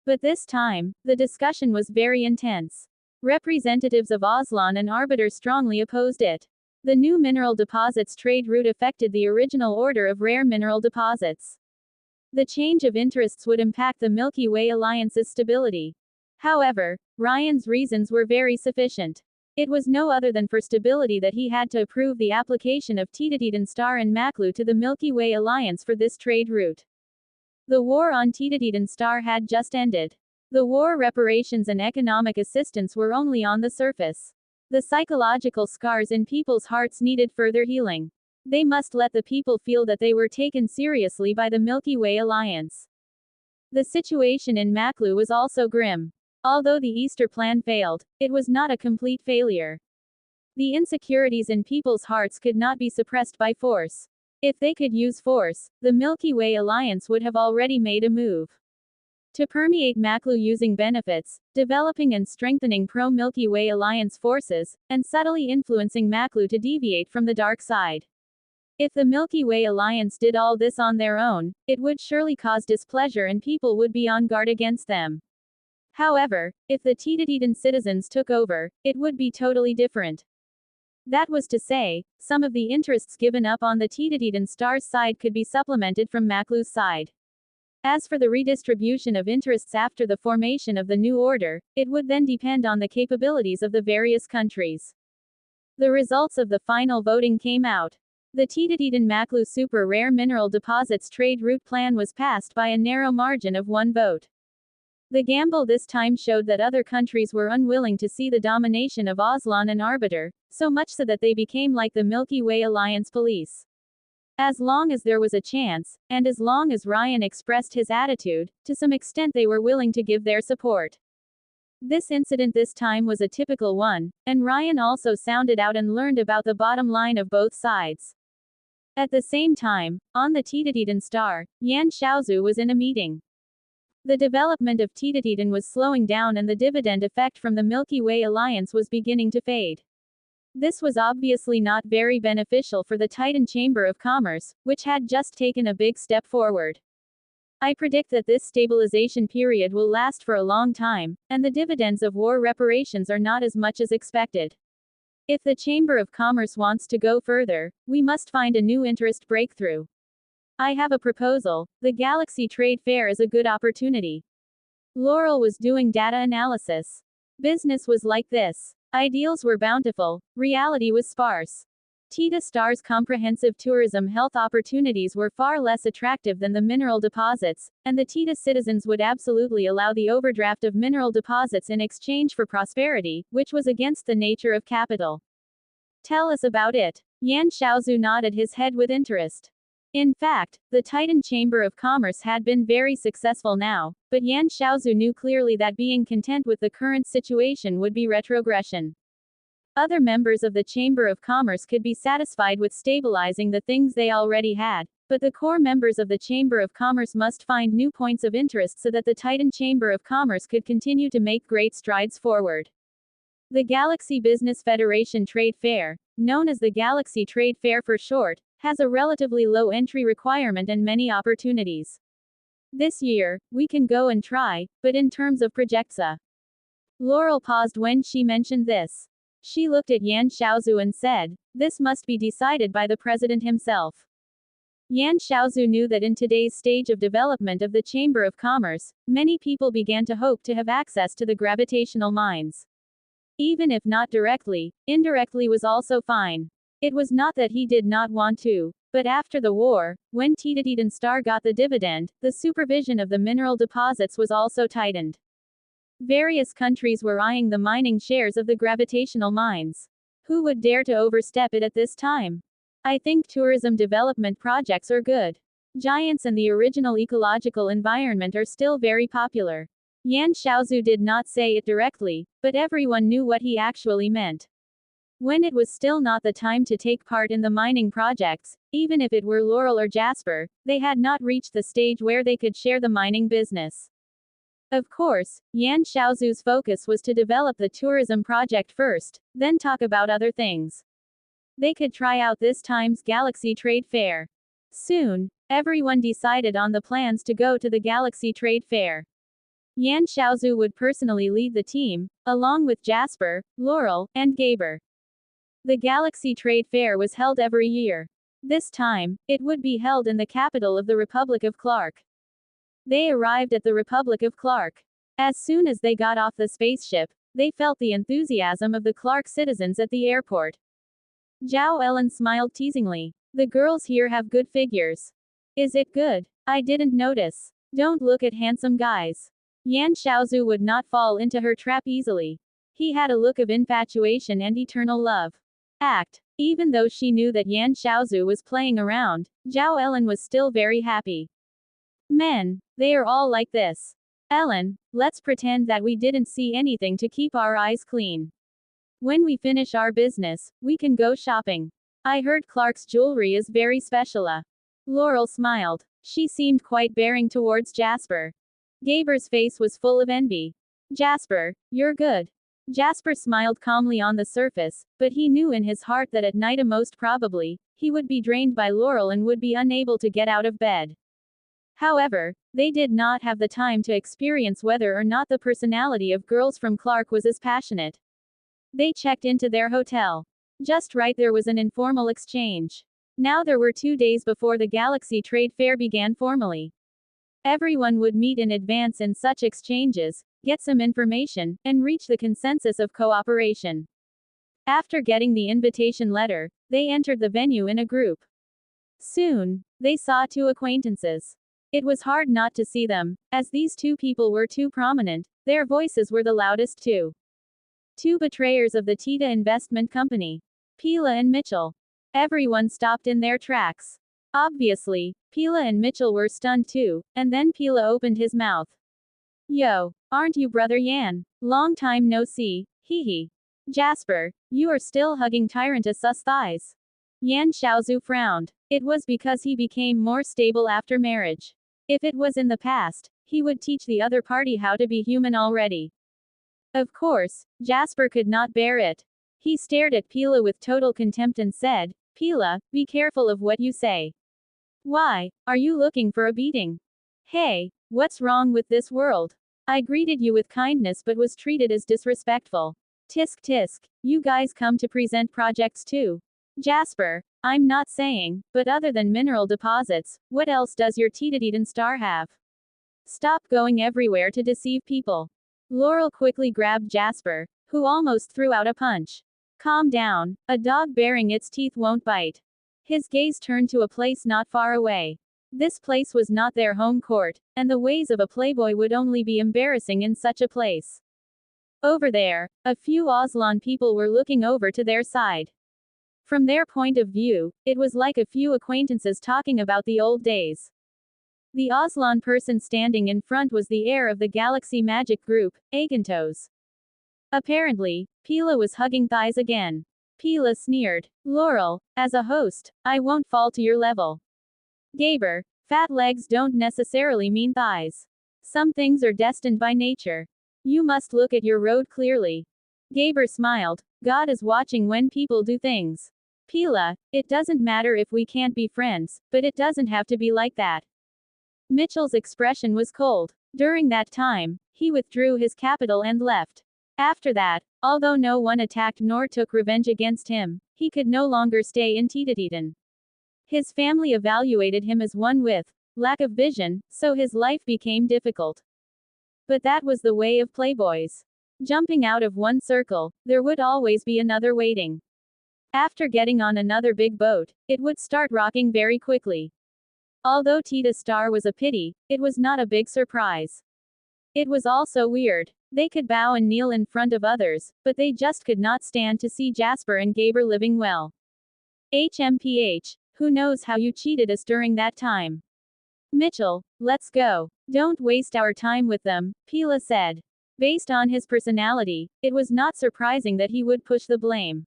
But this time, the discussion was very intense. Representatives of Aslan and Arbiter strongly opposed it. The new mineral deposits trade route affected the original order of rare mineral deposits. The change of interests would impact the Milky Way alliance's stability. However, Ryan's reasons were very sufficient. It was no other than for stability that he had to approve the application of Tita star and Maklu to the Milky Way alliance for this trade route. The war on Tita star had just ended. The war reparations and economic assistance were only on the surface. The psychological scars in people's hearts needed further healing. They must let the people feel that they were taken seriously by the Milky Way alliance. The situation in Maklu was also grim. Although the Easter plan failed, it was not a complete failure. The insecurities in people's hearts could not be suppressed by force. If they could use force, the Milky Way alliance would have already made a move to permeate Maklu using benefits, developing and strengthening pro-Milky Way alliance forces, and subtly influencing Maklu to deviate from the dark side. If the Milky Way alliance did all this on their own, it would surely cause displeasure and people would be on guard against them. However, if the Tita citizens took over, it would be totally different. That was to say, some of the interests given up on the Tita star's side could be supplemented from Maklu's side. As for the redistribution of interests after the formation of the new order, it would then depend on the capabilities of the various countries. The results of the final voting came out. The Tita Maklu Super Rare Mineral Deposits Trade Route Plan was passed by a narrow margin of 1 vote. The gamble this time showed that other countries were unwilling to see the domination of Aslan and Arbiter, so much so that they became like the Milky Way alliance police. As long as there was a chance, and as long as Ryan expressed his attitude, to some extent they were willing to give their support. This incident this time was a typical one, and Ryan also sounded out and learned about the bottom line of both sides. At the same time, on the Tita star, Yan Xiaozu was in a meeting. The development of Tita was slowing down and the dividend effect from the Milky Way alliance was beginning to fade. This was obviously not very beneficial for the Titan Chamber of Commerce, which had just taken a big step forward. I predict that this stabilization period will last for a long time, and the dividends of war reparations are not as much as expected. If the Chamber of Commerce wants to go further, we must find a new interest breakthrough. I have a proposal. The Galaxy Trade Fair is a good opportunity. Laurel was doing data analysis. Business was like this. Ideals were bountiful, reality was sparse. Tita Star's comprehensive tourism health opportunities were far less attractive than the mineral deposits, and the Tita citizens would absolutely allow the overdraft of mineral deposits in exchange for prosperity, which was against the nature of capital. Tell us about it. Yan Xiaozu nodded his head with interest. In fact, the Titan Chamber of Commerce had been very successful now, but Yan Xiaozu knew clearly that being content with the current situation would be retrogression. Other members of the Chamber of Commerce could be satisfied with stabilizing the things they already had, but the core members of the Chamber of Commerce must find new points of interest so that the Titan Chamber of Commerce could continue to make great strides forward. The Galaxy Business Federation Trade Fair, known as the Galaxy Trade Fair for short, has a relatively low entry requirement and many opportunities. This year, we can go and try, but in terms of projects. Laurel paused when she mentioned this. She looked at Yan Xiaozu and said, "This must be decided by the president himself." Yan Xiaozu knew that in today's stage of development of the Chamber of Commerce, many people began to hope to have access to the gravitational mines. Even if not directly, indirectly was also fine. It was not that he did not want to, but after the war, when Tita Star got the dividend, the supervision of the mineral deposits was also tightened. Various countries were eyeing the mining shares of the gravitational mines. Who would dare to overstep it at this time? I think tourism development projects are good. Giants and the original ecological environment are still very popular. Yan Xiaozu did not say it directly, but everyone knew what he actually meant. When it was still not the time to take part in the mining projects, even if it were Laurel or Jasper, they had not reached the stage where they could share the mining business. Of course, Yan Xiaozu's focus was to develop the tourism project first, then talk about other things. They could try out this time's Galaxy Trade Fair. Soon, everyone decided on the plans to go to the Galaxy Trade Fair. Yan Xiaozu would personally lead the team, along with Jasper, Laurel, and Gaber. The Galaxy Trade Fair was held every year. This time, it would be held in the capital of the Republic of Clark. They arrived at the Republic of Clark. As soon as they got off the spaceship, they felt the enthusiasm of the Clark citizens at the airport. Zhao Ellen smiled teasingly. The girls here have good figures. Is it good? I didn't notice. Don't look at handsome guys. Yan Xiaozu would not fall into her trap easily. He had a look of infatuation and eternal love. Even though she knew that Yan Xiaozu was playing around, Zhao Ellen was still very happy. Men, they are all like this. Ellen, let's pretend that we didn't see anything to keep our eyes clean. When we finish our business, we can go shopping. I heard Clark's jewelry is very special. Laurel smiled. She seemed quite bearing towards Jasper. Gaber's face was full of envy. Jasper, you're good. Jasper smiled calmly on the surface, but he knew in his heart that at night most probably, he would be drained by Laurel and would be unable to get out of bed. However, they did not have the time to experience whether or not the personality of girls from Clark was as passionate. They checked into their hotel. Just right, there was an informal exchange. Now there were 2 days before the Galaxy Trade Fair began formally. Everyone would meet in advance in such exchanges, get some information, and reach the consensus of cooperation. After getting the invitation letter, they entered the venue in a group. Soon, they saw 2 acquaintances. It was hard not to see them, as these 2 people were too prominent, their voices were the loudest too. 2 betrayers of the Tita Investment Company. Pila and Mitchell. Everyone stopped in their tracks. Obviously, Pila and Mitchell were stunned too, and then Pila opened his mouth. Yo, aren't you brother Yan? Long time no see, hee hee. Jasper, you are still hugging Tyrantous' thighs. Yan Xiaozu frowned. It was because he became more stable after marriage. If it was in the past, he would teach the other party how to be human already. Of course, Jasper could not bear it. He stared at Pila with total contempt and said, Pila, be careful of what you say. Why, are you looking for a beating? Hey, what's wrong with this world? I greeted you with kindness but was treated as disrespectful. Tisk tisk, you guys come to present projects too. Jasper, I'm not saying, but other than mineral deposits, what else does your Tita star have? Stop going everywhere to deceive people. Laurel quickly grabbed Jasper, who almost threw out a punch. Calm down, a dog baring its teeth won't bite. His gaze turned to a place not far away. This place was not their home court, and the ways of a playboy would only be embarrassing in such a place. Over there, a few Aslan people were looking over to their side. From their point of view, it was like a few acquaintances talking about the old days. The Aslan person standing in front was the heir of the Galaxy Magic Group, Agantos. Apparently, Pila was hugging thighs again. Pila sneered. Laurel, as a host, I won't fall to your level. Gaber, fat legs don't necessarily mean thighs. Some things are destined by nature. You must look at your road clearly. Gaber smiled. God is watching when people do things. Pila, it doesn't matter if we can't be friends, but it doesn't have to be like that. Mitchell's expression was cold. During that time, he withdrew his capital and left. After that, although no one attacked nor took revenge against him, he could no longer stay in Tita. His family evaluated him as one with lack of vision, so his life became difficult. But that was the way of playboys. Jumping out of one circle, there would always be another waiting. After getting on another big boat, it would start rocking very quickly. Although Tita's star was a pity, it was not a big surprise. It was also weird. They could bow and kneel in front of others, but they just could not stand to see Jasper and Gaber living well. HMPH, who knows how you cheated us during that time? Mitchell, let's go. Don't waste our time with them, Pila said. Based on his personality, it was not surprising that he would push the blame.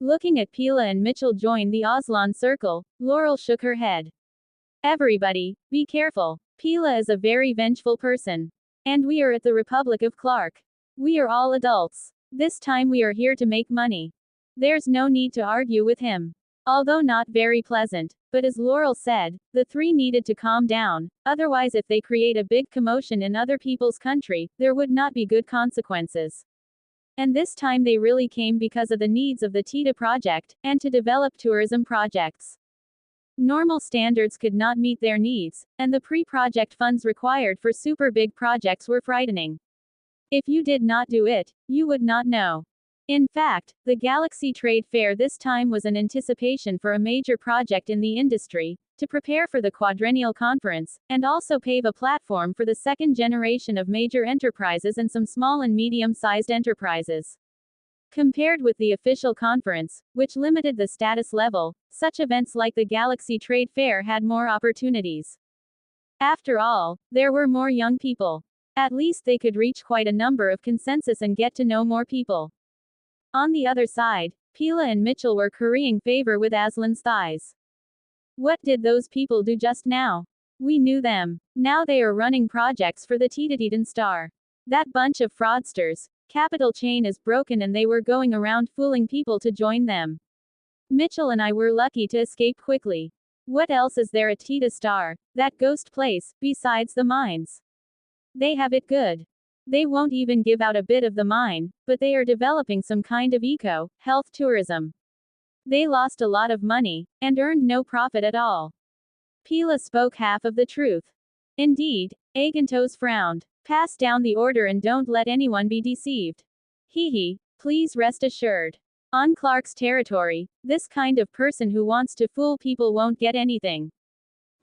Looking at Pila and Mitchell join the Aslan circle, Laurel shook her head. Everybody, be careful. Pila is a very vengeful person. And we are at the Republic of Clark. We are all adults. This time we are here to make money. There's no need to argue with him. Although not very pleasant, but as Laurel said, the three needed to calm down, otherwise if they create a big commotion in other people's country, there would not be good consequences. And this time they really came because of the needs of the TITA project, and to develop tourism projects. Normal standards could not meet their needs, and the pre-project funds required for super big projects were frightening. If you did not do it, you would not know. In fact, the Galaxy Trade Fair this time was an anticipation for a major project in the industry, to prepare for the quadrennial conference, and also pave a platform for the second generation of major enterprises and some small and medium-sized enterprises. Compared with the official conference, which limited the status level, such events like the Galaxy Trade Fair had more opportunities. After all, there were more young people. At least they could reach quite a number of consensus and get to know more people. On the other side, Pila and Mitchell were currying favor with Aslan's thighs. What did those people do just now? We knew them. Now they are running projects for the Titan Star. That bunch of fraudsters. Capital chain is broken and they were going around fooling people to join them. Mitchell and I were lucky to escape quickly. What else is there at Titan Star, that ghost place, besides the mines? They have it good. They won't even give out a bit of the mine, but they are developing some kind of health tourism. They lost a lot of money, and earned no profit at all. Pila spoke half of the truth. Indeed, Agantos frowned. Pass down the order and don't let anyone be deceived. Hee, please rest assured. On Clark's territory, this kind of person who wants to fool people won't get anything.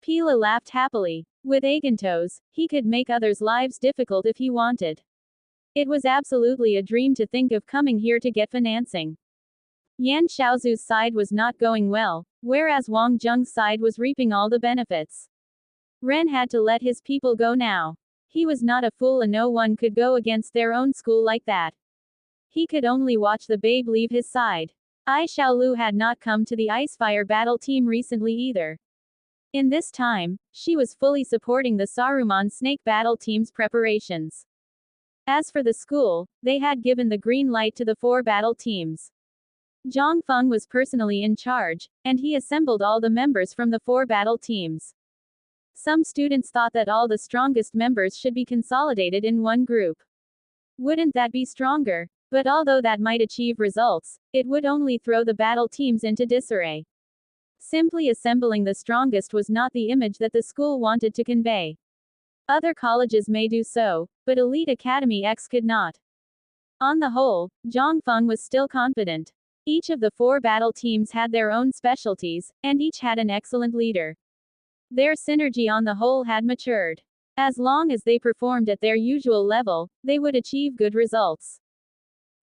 Pila laughed happily. With Agantos, he could make others' lives difficult if he wanted. It was absolutely a dream to think of coming here to get financing. Yan Xiaozu's side was not going well, whereas Wang Zheng's side was reaping all the benefits. Ren had to let his people go now. He was not a fool and no one could go against their own school like that. He could only watch the babe leave his side. Ai Xiaolu had not come to the Icefire battle team recently either. In this time, she was fully supporting the Saruman Snake battle team's preparations. As for the school, they had given the green light to the 4 battle teams. Zhang Feng was personally in charge, and he assembled all the members from the 4 battle teams. Some students thought that all the strongest members should be consolidated in one group. Wouldn't that be stronger? But although that might achieve results, it would only throw the battle teams into disarray. Simply assembling the strongest was not the image that the school wanted to convey. Other colleges may do so, but Elite Academy X could not. On the whole, Zhang Feng was still confident. Each of the 4 battle teams had their own specialties, and each had an excellent leader. Their synergy on the whole had matured. As long as they performed at their usual level, they would achieve good results.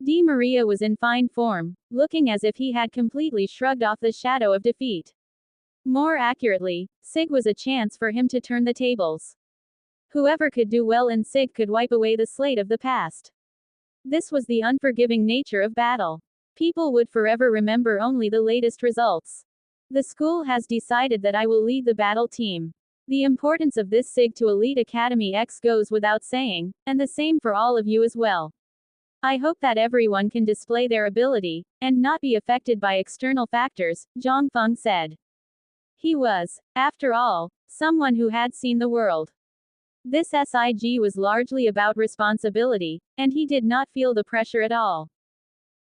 Di Maria was in fine form, looking as if he had completely shrugged off the shadow of defeat. More accurately, SIG was a chance for him to turn the tables. Whoever could do well in SIG could wipe away the slate of the past. This was the unforgiving nature of battle. People would forever remember only the latest results. The school has decided that I will lead the battle team. The importance of this SIG to Elite Academy X goes without saying, and the same for all of you as well. I hope that everyone can display their ability, and not be affected by external factors, Zhang Feng said. He was, after all, someone who had seen the world. This SIG was largely about responsibility, and he did not feel the pressure at all.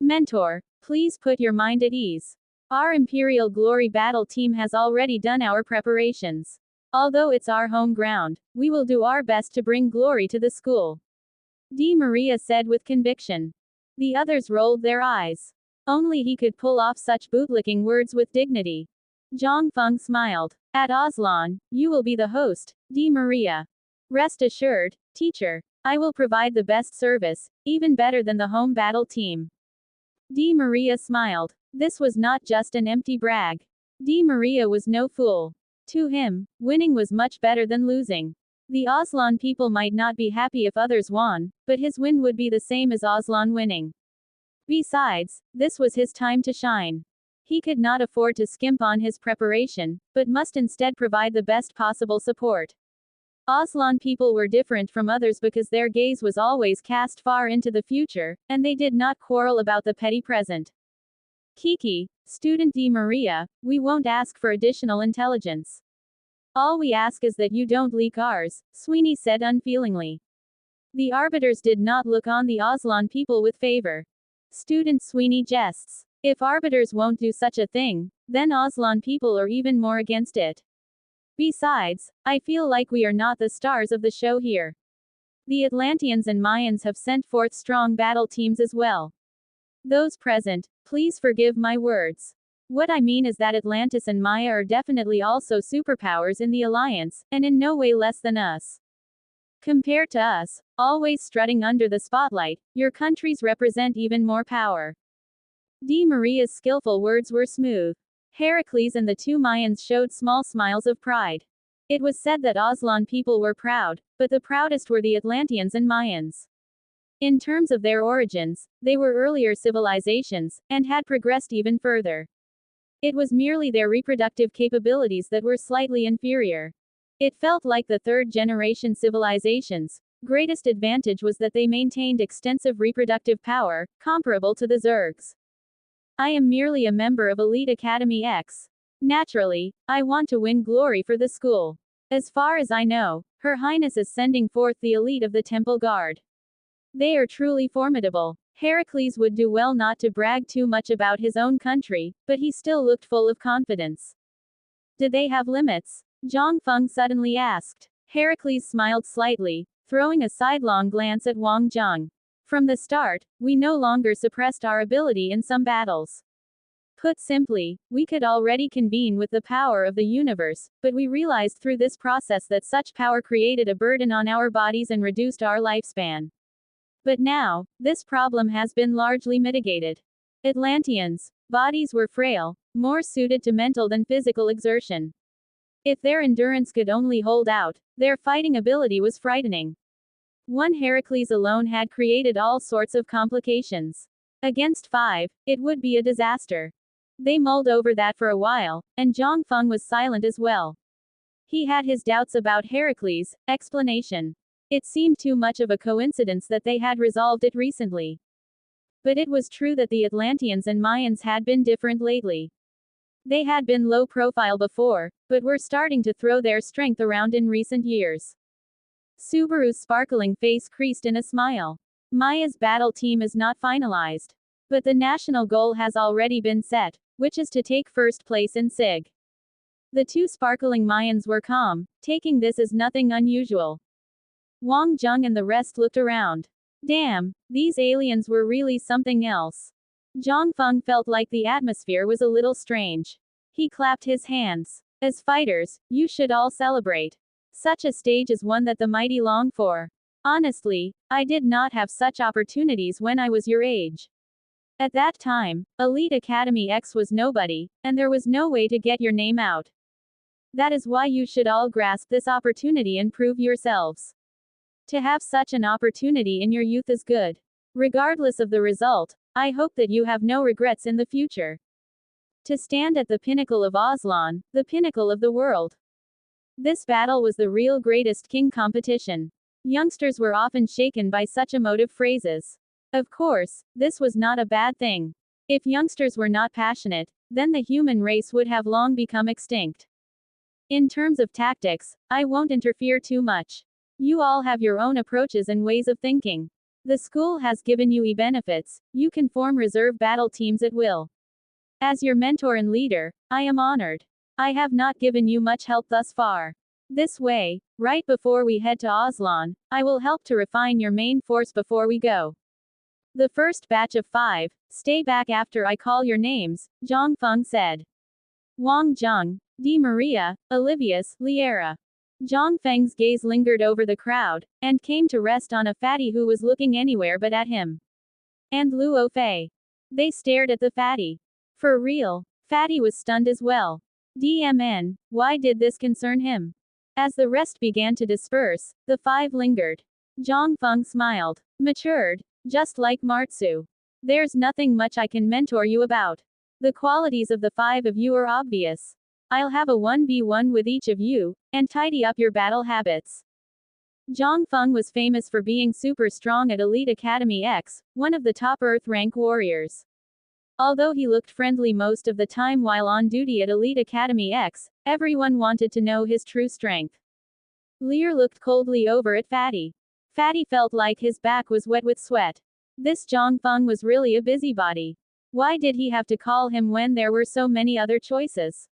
Mentor, please put your mind at ease. Our Imperial Glory battle team has already done our preparations. Although it's our home ground, we will do our best to bring glory to the school. Di Maria said with conviction. The others rolled their eyes. Only he could pull off such bootlicking words with dignity. Zhang Feng smiled. At Aslan, you will be the host, Di Maria. Rest assured, teacher, I will provide the best service, even better than the home battle team. Di Maria smiled. This was not just an empty brag. Di Maria was no fool. To him, winning was much better than losing. The Aslan people might not be happy if others won, but his win would be the same as Aslan winning. Besides, this was his time to shine. He could not afford to skimp on his preparation, but must instead provide the best possible support. Aslan people were different from others because their gaze was always cast far into the future, and they did not quarrel about the petty present. Kiki, student Di Maria, we won't ask for additional intelligence. All we ask is that you don't leak ours, Sweeney said unfeelingly. The arbiters did not look on the Aslan people with favor. Student Sweeney jests. If arbiters won't do such a thing, then Aslan people are even more against it. Besides, I feel like we are not the stars of the show here. The Atlanteans and Mayans have sent forth strong battle teams as well. Those present, please forgive my words. What I mean is that Atlantis and Maya are definitely also superpowers in the Alliance, and in no way less than us. Compared to us, always strutting under the spotlight, your countries represent even more power. Di Maria's skillful words were smooth. Heracles and the two Mayans showed small smiles of pride. It was said that Aslan people were proud, but the proudest were the Atlanteans and Mayans. In terms of their origins, they were earlier civilizations, and had progressed even further. It was merely their reproductive capabilities that were slightly inferior. It felt like the third-generation civilizations' greatest advantage was that they maintained extensive reproductive power, comparable to the Zergs. I am merely a member of Elite Academy X. Naturally, I want to win glory for the school. As far as I know, Her Highness is sending forth the elite of the Temple Guard. They are truly formidable. Heracles would do well not to brag too much about his own country, but he still looked full of confidence. Did they have limits? Zhang Feng suddenly asked. Heracles smiled slightly, throwing a sidelong glance at Wang Zheng. From the start, we no longer suppressed our ability in some battles. Put simply, we could already convene with the power of the universe, but we realized through this process that such power created a burden on our bodies and reduced our lifespan. But now, this problem has been largely mitigated. Atlanteans' bodies were frail, more suited to mental than physical exertion. If their endurance could only hold out, their fighting ability was frightening. One Heracles alone had created all sorts of complications. Against 5, it would be a disaster. They mulled over that for a while, and Zhang Feng was silent as well. He had his doubts about Heracles' explanation. It seemed too much of a coincidence that they had resolved it recently. But it was true that the Atlanteans and Mayans had been different lately. They had been low profile before, but were starting to throw their strength around in recent years. Subaru's sparkling face creased in a smile. Maya's battle team is not finalized. But the national goal has already been set, which is to take first place in SIG. The two sparkling Mayans were calm, taking this as nothing unusual. Wang Zheng and the rest looked around. Damn, these aliens were really something else. Zhang Feng felt like the atmosphere was a little strange. He clapped his hands. As fighters, you should all celebrate. Such a stage is one that the mighty long for. Honestly, I did not have such opportunities when I was your age. At that time, Elite Academy X was nobody, and there was no way to get your name out. That is why you should all grasp this opportunity and prove yourselves. To have such an opportunity in your youth is good. Regardless of the result, I hope that you have no regrets in the future. To stand at the pinnacle of Aslan, the pinnacle of the world. This battle was the real greatest king competition. Youngsters were often shaken by such emotive phrases. Of course, this was not a bad thing. If youngsters were not passionate, then the human race would have long become extinct. In terms of tactics, I won't interfere too much. You all have your own approaches and ways of thinking. The school has given you benefits, you can form reserve battle teams at will. As your mentor and leader, I am honored. I have not given you much help thus far. This way, right before we head to Aslan, I will help to refine your main force before we go. The first batch of 5, stay back after I call your names, Zhang Feng said. Wang Zheng, Di Maria, Olivius, Liera. Zhang Feng's gaze lingered over the crowd, and came to rest on a fatty who was looking anywhere but at him. And Luo Fei. They stared at the fatty. For real, fatty was stunned as well. DMN, why did this concern him? As the rest began to disperse, the five lingered. Zhang Feng smiled. Matured, just like Martsu. There's nothing much I can mentor you about. The qualities of the five of you are obvious. I'll have a 1v1 with each of you, and tidy up your battle habits. Zhang Feng was famous for being super strong at Elite Academy X, one of the top Earth rank warriors. Although he looked friendly most of the time while on duty at Elite Academy X, everyone wanted to know his true strength. Lear looked coldly over at Fatty. Fatty felt like his back was wet with sweat. This Zhang Feng was really a busybody. Why did he have to call him when there were so many other choices?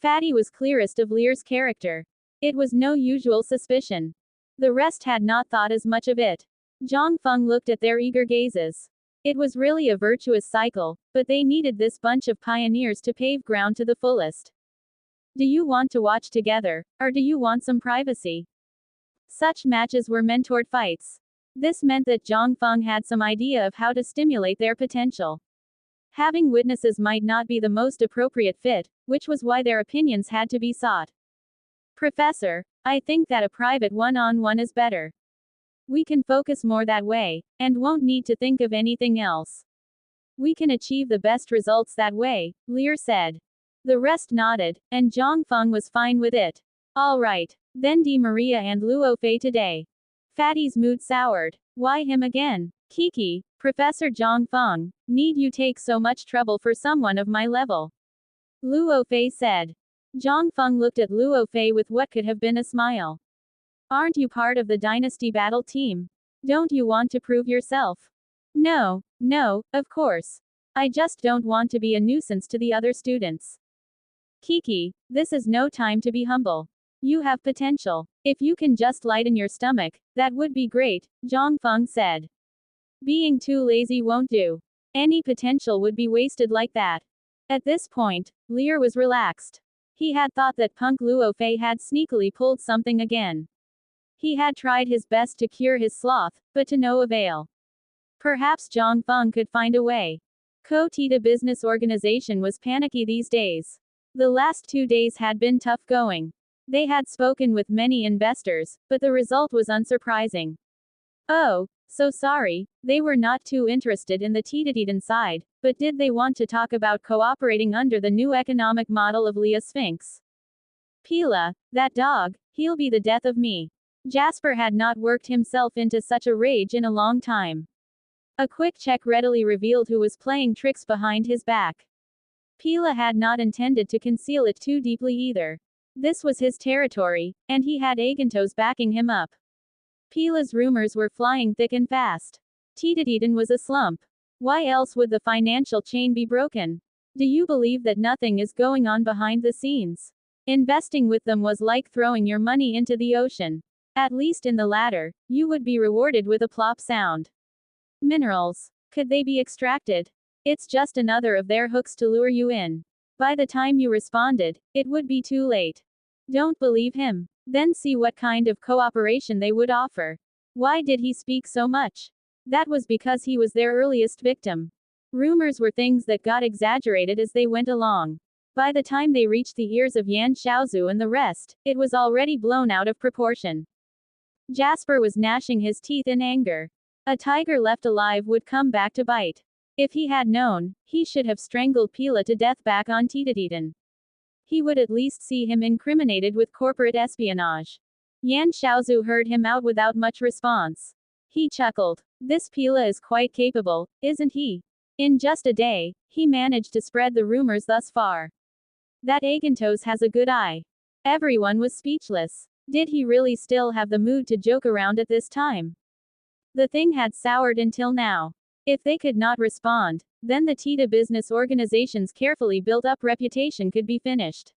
Fatty was clearest of Lear's character. It was no usual suspicion. The rest had not thought as much of it. Zhang Feng looked at their eager gazes. It was really a virtuous cycle, but they needed this bunch of pioneers to pave ground to the fullest. Do you want to watch together, or do you want some privacy? Such matches were mentored fights. This meant that Zhang Feng had some idea of how to stimulate their potential. Having witnesses might not be the most appropriate fit, which was why their opinions had to be sought. Professor, I think that a private one-on-one is better. We can focus more that way, and won't need to think of anything else. We can achieve the best results that way, Lear said. The rest nodded, and Zhang Feng was fine with it. All right, then Di Maria and Luo Fei today. Fatty's mood soured. Why him again? Kiki, Professor Zhang Feng, need you take so much trouble for someone of my level? Luo Fei said. Zhang Feng looked at Luo Fei with what could have been a smile. Aren't you part of the Dynasty Battle team? Don't you want to prove yourself? No, of course. I just don't want to be a nuisance to the other students. Kiki, this is no time to be humble. You have potential. If you can just lighten your stomach, that would be great, Zhang Feng said. Being too lazy won't do. Any potential would be wasted like that. At this point, Lear was relaxed. He had thought that punk Luo Fei had sneakily pulled something again. He had tried his best to cure his sloth, but to no avail. Perhaps Zhang Feng could find a way. Ko-Tita Business Organization was panicky these days. The last 2 days had been tough going. They had spoken with many investors, but the result was unsurprising. Oh, so sorry, they were not too interested in the Tita side, but did they want to talk about cooperating under the new economic model of Leah Sphinx? Pila, that dog, he'll be the death of me. Jasper had not worked himself into such a rage in a long time. A quick check readily revealed who was playing tricks behind his back. Pila had not intended to conceal it too deeply either. This was his territory, and he had Agantos backing him up. Pila's rumors were flying thick and fast. Tita was a slump. Why else would the financial chain be broken? Do you believe that nothing is going on behind the scenes? Investing with them was like throwing your money into the ocean. At least in the latter, you would be rewarded with a plop sound. Minerals. Could they be extracted? It's just another of their hooks to lure you in. By the time you responded, it would be too late. Don't believe him. Then see what kind of cooperation they would offer. Why did he speak so much? That was because he was their earliest victim. Rumors were things that got exaggerated as they went along. By the time they reached the ears of Yan Xiaozu and the rest, it was already blown out of proportion. Jasper was gnashing his teeth in anger. A tiger left alive would come back to bite. If he had known, he should have strangled Pila to death back on Tita. He would at least see him incriminated with corporate espionage. Yan Xiaozu heard him out without much response. He chuckled. This Pila is quite capable, isn't he? In just a day, he managed to spread the rumors thus far. That Agantos has a good eye. Everyone was speechless. Did he really still have the mood to joke around at this time? The thing had soured until now. If they could not respond, then the Tita Business Organization's carefully built-up reputation could be finished.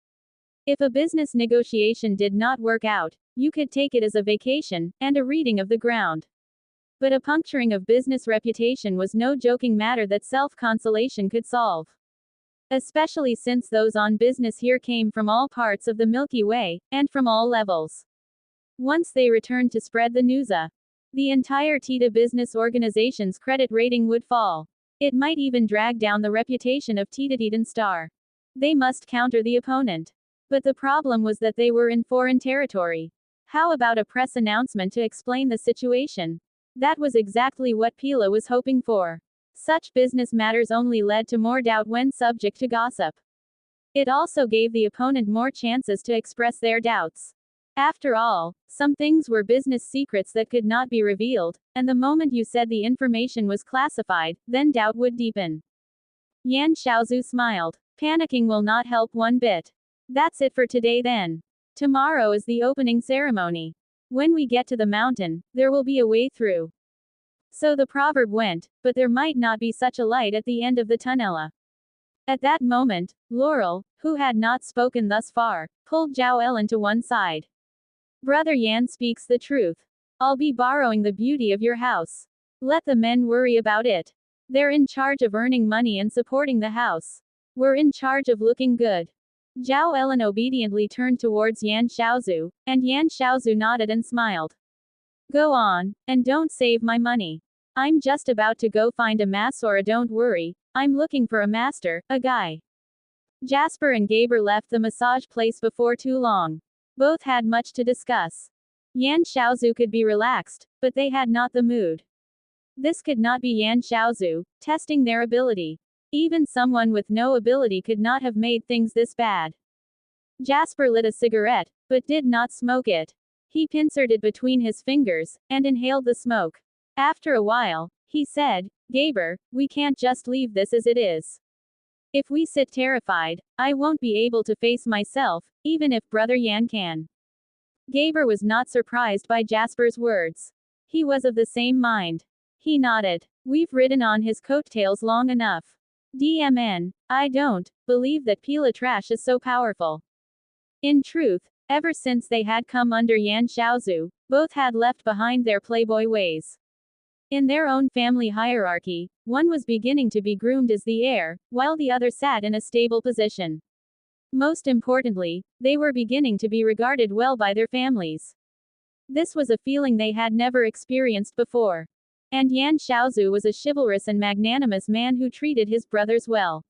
If a business negotiation did not work out, you could take it as a vacation, and a reading of the ground. But a puncturing of business reputation was no joking matter that self-consolation could solve. Especially since those on business here came from all parts of the Milky Way, and from all levels. Once they returned to spread the news, the entire Tita Business Organization's credit rating would fall. It might even drag down the reputation of Tita Star. They must counter the opponent. But the problem was that they were in foreign territory. How about a press announcement to explain the situation? That was exactly what Pila was hoping for. Such business matters only led to more doubt when subject to gossip. It also gave the opponent more chances to express their doubts. After all, some things were business secrets that could not be revealed, and the moment you said the information was classified, then doubt would deepen. Yan Xiaozu smiled. Panicking will not help one bit. That's it for today then. Tomorrow is the opening ceremony. When we get to the mountain, there will be a way through. So the proverb went, but there might not be such a light at the end of the tunnel. At that moment, Laurel, who had not spoken thus far, pulled Zhao Ellen to one side. Brother Yan speaks the truth. I'll be borrowing the beauty of your house. Let the men worry about it. They're in charge of earning money and supporting the house. We're in charge of looking good. Zhao Ellen obediently turned towards Yan Xiaozu, and Yan Xiaozu nodded and smiled. Go on, and don't save my money. I'm just about to go find a master. Don't worry, I'm looking for a master, a guy. Jasper and Gaber left the massage place before too long. Both had much to discuss. Yan Xiaozu could be relaxed, but they had not the mood. This could not be Yan Xiaozu, testing their ability. Even someone with no ability could not have made things this bad. Jasper lit a cigarette, but did not smoke it. He pincered it between his fingers, and inhaled the smoke. After a while, he said, Gaber, we can't just leave this as it is. If we sit terrified, I won't be able to face myself, even if Brother Yan can. Gaber was not surprised by Jasper's words. He was of the same mind. He nodded. We've ridden on his coattails long enough. DMN, I don't believe that Pila trash is so powerful. In truth, ever since they had come under Yan Xiaozu, both had left behind their playboy ways. In their own family hierarchy, one was beginning to be groomed as the heir, while the other sat in a stable position. Most importantly, they were beginning to be regarded well by their families. This was a feeling they had never experienced before. And Yan Xiaozu was a chivalrous and magnanimous man who treated his brothers well.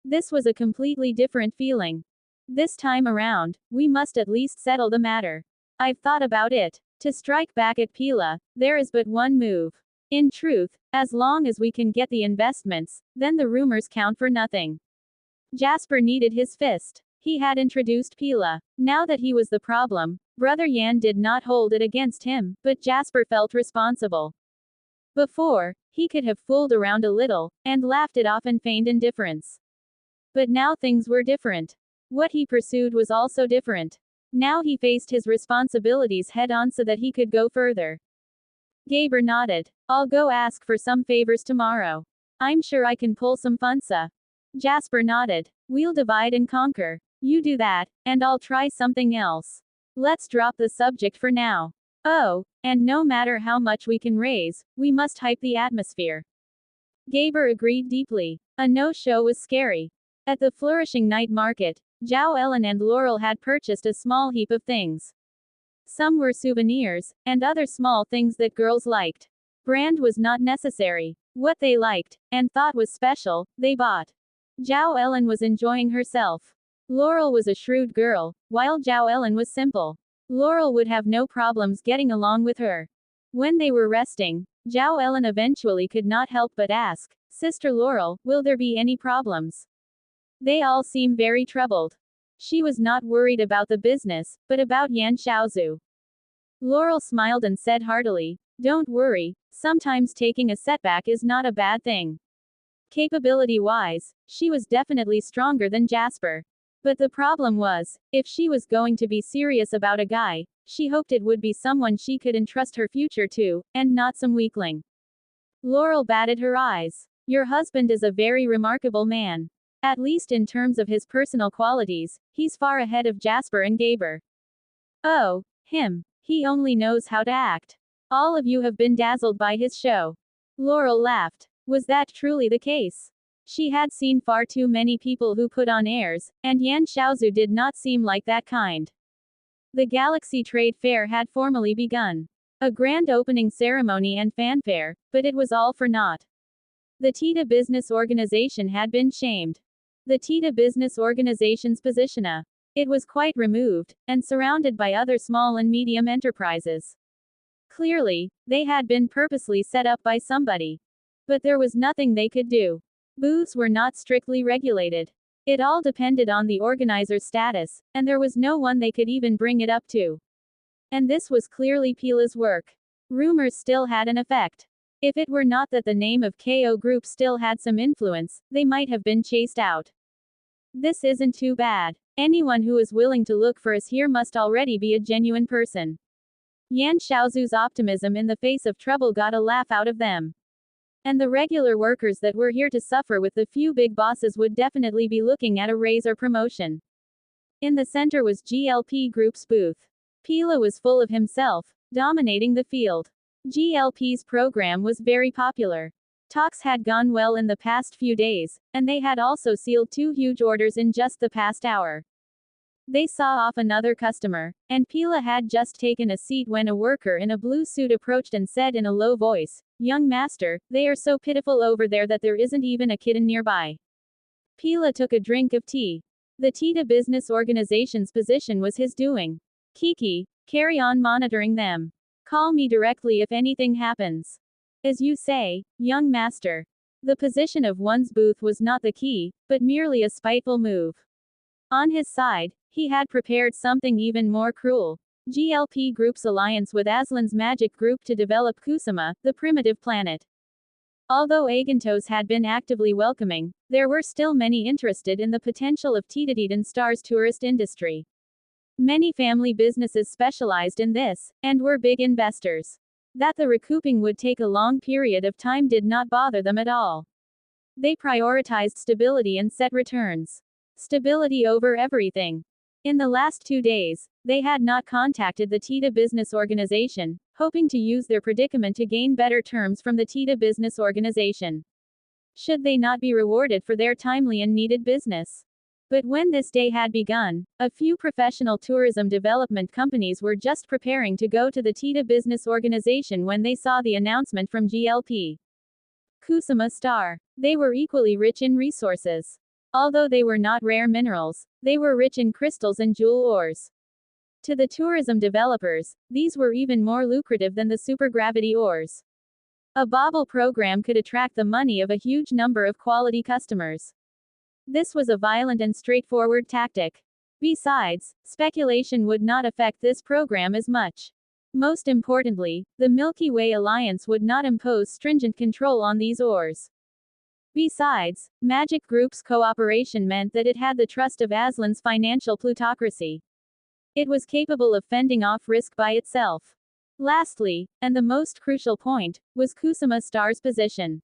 This was a completely different feeling. This time around, we must at least settle the matter. I've thought about it. To strike back at Pila, there is but one move. In truth, as long as we can get the investments, then the rumors count for nothing. Jasper needed his fist. He had introduced Pila. Now that he was the problem, Brother Yan did not hold it against him, but Jasper felt responsible. Before, he could have fooled around a little, and laughed it off and feigned indifference. But now things were different. What he pursued was also different. Now he faced his responsibilities head-on so that he could go further. Gaber nodded. I'll go ask for some favors tomorrow. I'm sure I can pull some funsa. Jasper nodded. We'll divide and conquer. You do that, and I'll try something else. Let's drop the subject for now. Oh, and no matter how much we can raise, we must hype the atmosphere. Gaber agreed deeply. A no-show was scary. At the flourishing night market, Zhao Ellen and Laurel had purchased a small heap of things. Some were souvenirs, and other small things that girls liked. Brand was not necessary. What they liked, and thought was special, they bought. Zhao Ellen was enjoying herself. Laurel was a shrewd girl, while Zhao Ellen was simple. Laurel would have no problems getting along with her. When they were resting, Zhao Ellen eventually could not help but ask, Sister Laurel, will there be any problems? They all seem very troubled. She was not worried about the business, but about Yan Xiaozu. Laurel smiled and said heartily, Don't worry, sometimes taking a setback is not a bad thing. Capability-wise, she was definitely stronger than Jasper. But the problem was, if she was going to be serious about a guy, she hoped it would be someone she could entrust her future to, and not some weakling. Laurel batted her eyes. Your husband is a very remarkable man. At least in terms of his personal qualities, he's far ahead of Jasper and Gaber. Oh, him. He only knows how to act. All of you have been dazzled by his show. Laurel laughed. Was that truly the case? She had seen far too many people who put on airs, and Yan Xiaozu did not seem like that kind. The Galaxy Trade Fair had formally begun. A grand opening ceremony and fanfare, but it was all for naught. The Tita Business Organization had been shamed. The Tita Business Organization's position. It was quite removed, and surrounded by other small and medium enterprises. Clearly, they had been purposely set up by somebody. But there was nothing they could do. Booths were not strictly regulated. It all depended on the organizer's status, and there was no one they could even bring it up to. And this was clearly Pila's work. Rumors still had an effect. If it were not that the name of KO Group still had some influence, they might have been chased out. This isn't too bad. Anyone who is willing to look for us here must already be a genuine person. Yan Xiaozu's optimism in the face of trouble got a laugh out of them. And the regular workers that were here to suffer with the few big bosses would definitely be looking at a raise or promotion. In the center was GLP Group's booth. Pila was full of himself, dominating the field. GLP's program was very popular. Talks had gone well in the past few days, and they had also sealed 2 huge orders in just the past hour. They saw off another customer, and Pila had just taken a seat when a worker in a blue suit approached and said in a low voice, "Young master, they are so pitiful over there that there isn't even a kitten nearby." Pila took a drink of tea. The Tita Business Organization's position was his doing. Kiki, carry on monitoring them. Call me directly if anything happens. As you say, young master. The position of one's booth was not the key, but merely a spiteful move. On his side, he had prepared something even more cruel. GLP Group's alliance with Aslan's magic group to develop Kusama, the primitive planet. Although Agantos had been actively welcoming, there were still many interested in the potential of Tita Star's tourist industry. Many family businesses specialized in this, and were big investors. That the recouping would take a long period of time did not bother them at all. They prioritized stability and set returns. Stability over everything. In the last 2 days, they had not contacted the Tita Business Organization, hoping to use their predicament to gain better terms from the Tita Business Organization. Should they not be rewarded for their timely and needed business? But when this day had begun, a few professional tourism development companies were just preparing to go to the Tita Business Organization when they saw the announcement from GLP. Kusama Star. They were equally rich in resources. Although they were not rare minerals, they were rich in crystals and jewel ores. To the tourism developers, these were even more lucrative than the supergravity ores. A bauble program could attract the money of a huge number of quality customers. This was a violent and straightforward tactic. Besides, speculation would not affect this program as much. Most importantly, the Milky Way Alliance would not impose stringent control on these ores. Besides, Magic Group's cooperation meant that it had the trust of Aslan's financial plutocracy. It was capable of fending off risk by itself. Lastly, and the most crucial point, was Kusama Star's position.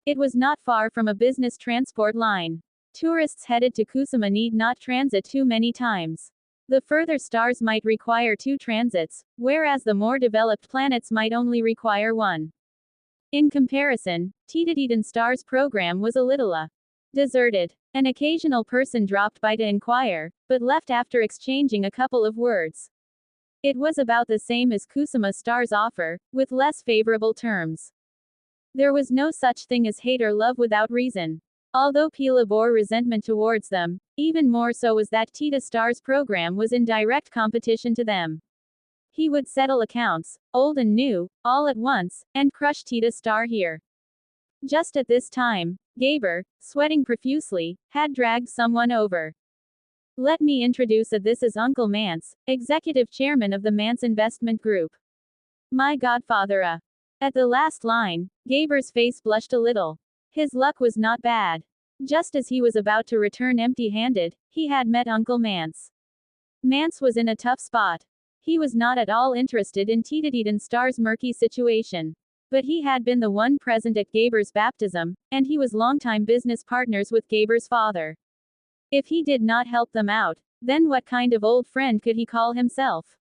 It was not far from a business transport line. Tourists headed to Kusama need not transit too many times. The further stars might require 2 transits, whereas the more developed planets might only require 1. In comparison, Tita Star's program was a little deserted. An occasional person dropped by to inquire, but left after exchanging a couple of words. It was about the same as Kusama Star's offer, with less favorable terms. There was no such thing as hate or love without reason. Although Pila bore resentment towards them, even more so was that Tita Star's program was in direct competition to them. He would settle accounts, old and new, all at once, and crush Tita Star here. Just at this time, Gaber, sweating profusely, had dragged someone over. Let me introduce this as Uncle Mance, executive chairman of the Mance Investment Group. My godfather. At the last line, Gaber's face blushed a little. His luck was not bad. Just as he was about to return empty-handed, he had met Uncle Mance. Mance was in a tough spot. He was not at all interested in Tita Star's murky situation. But he had been the one present at Gaber's baptism, and he was longtime business partners with Gaber's father. If he did not help them out, then what kind of old friend could he call himself?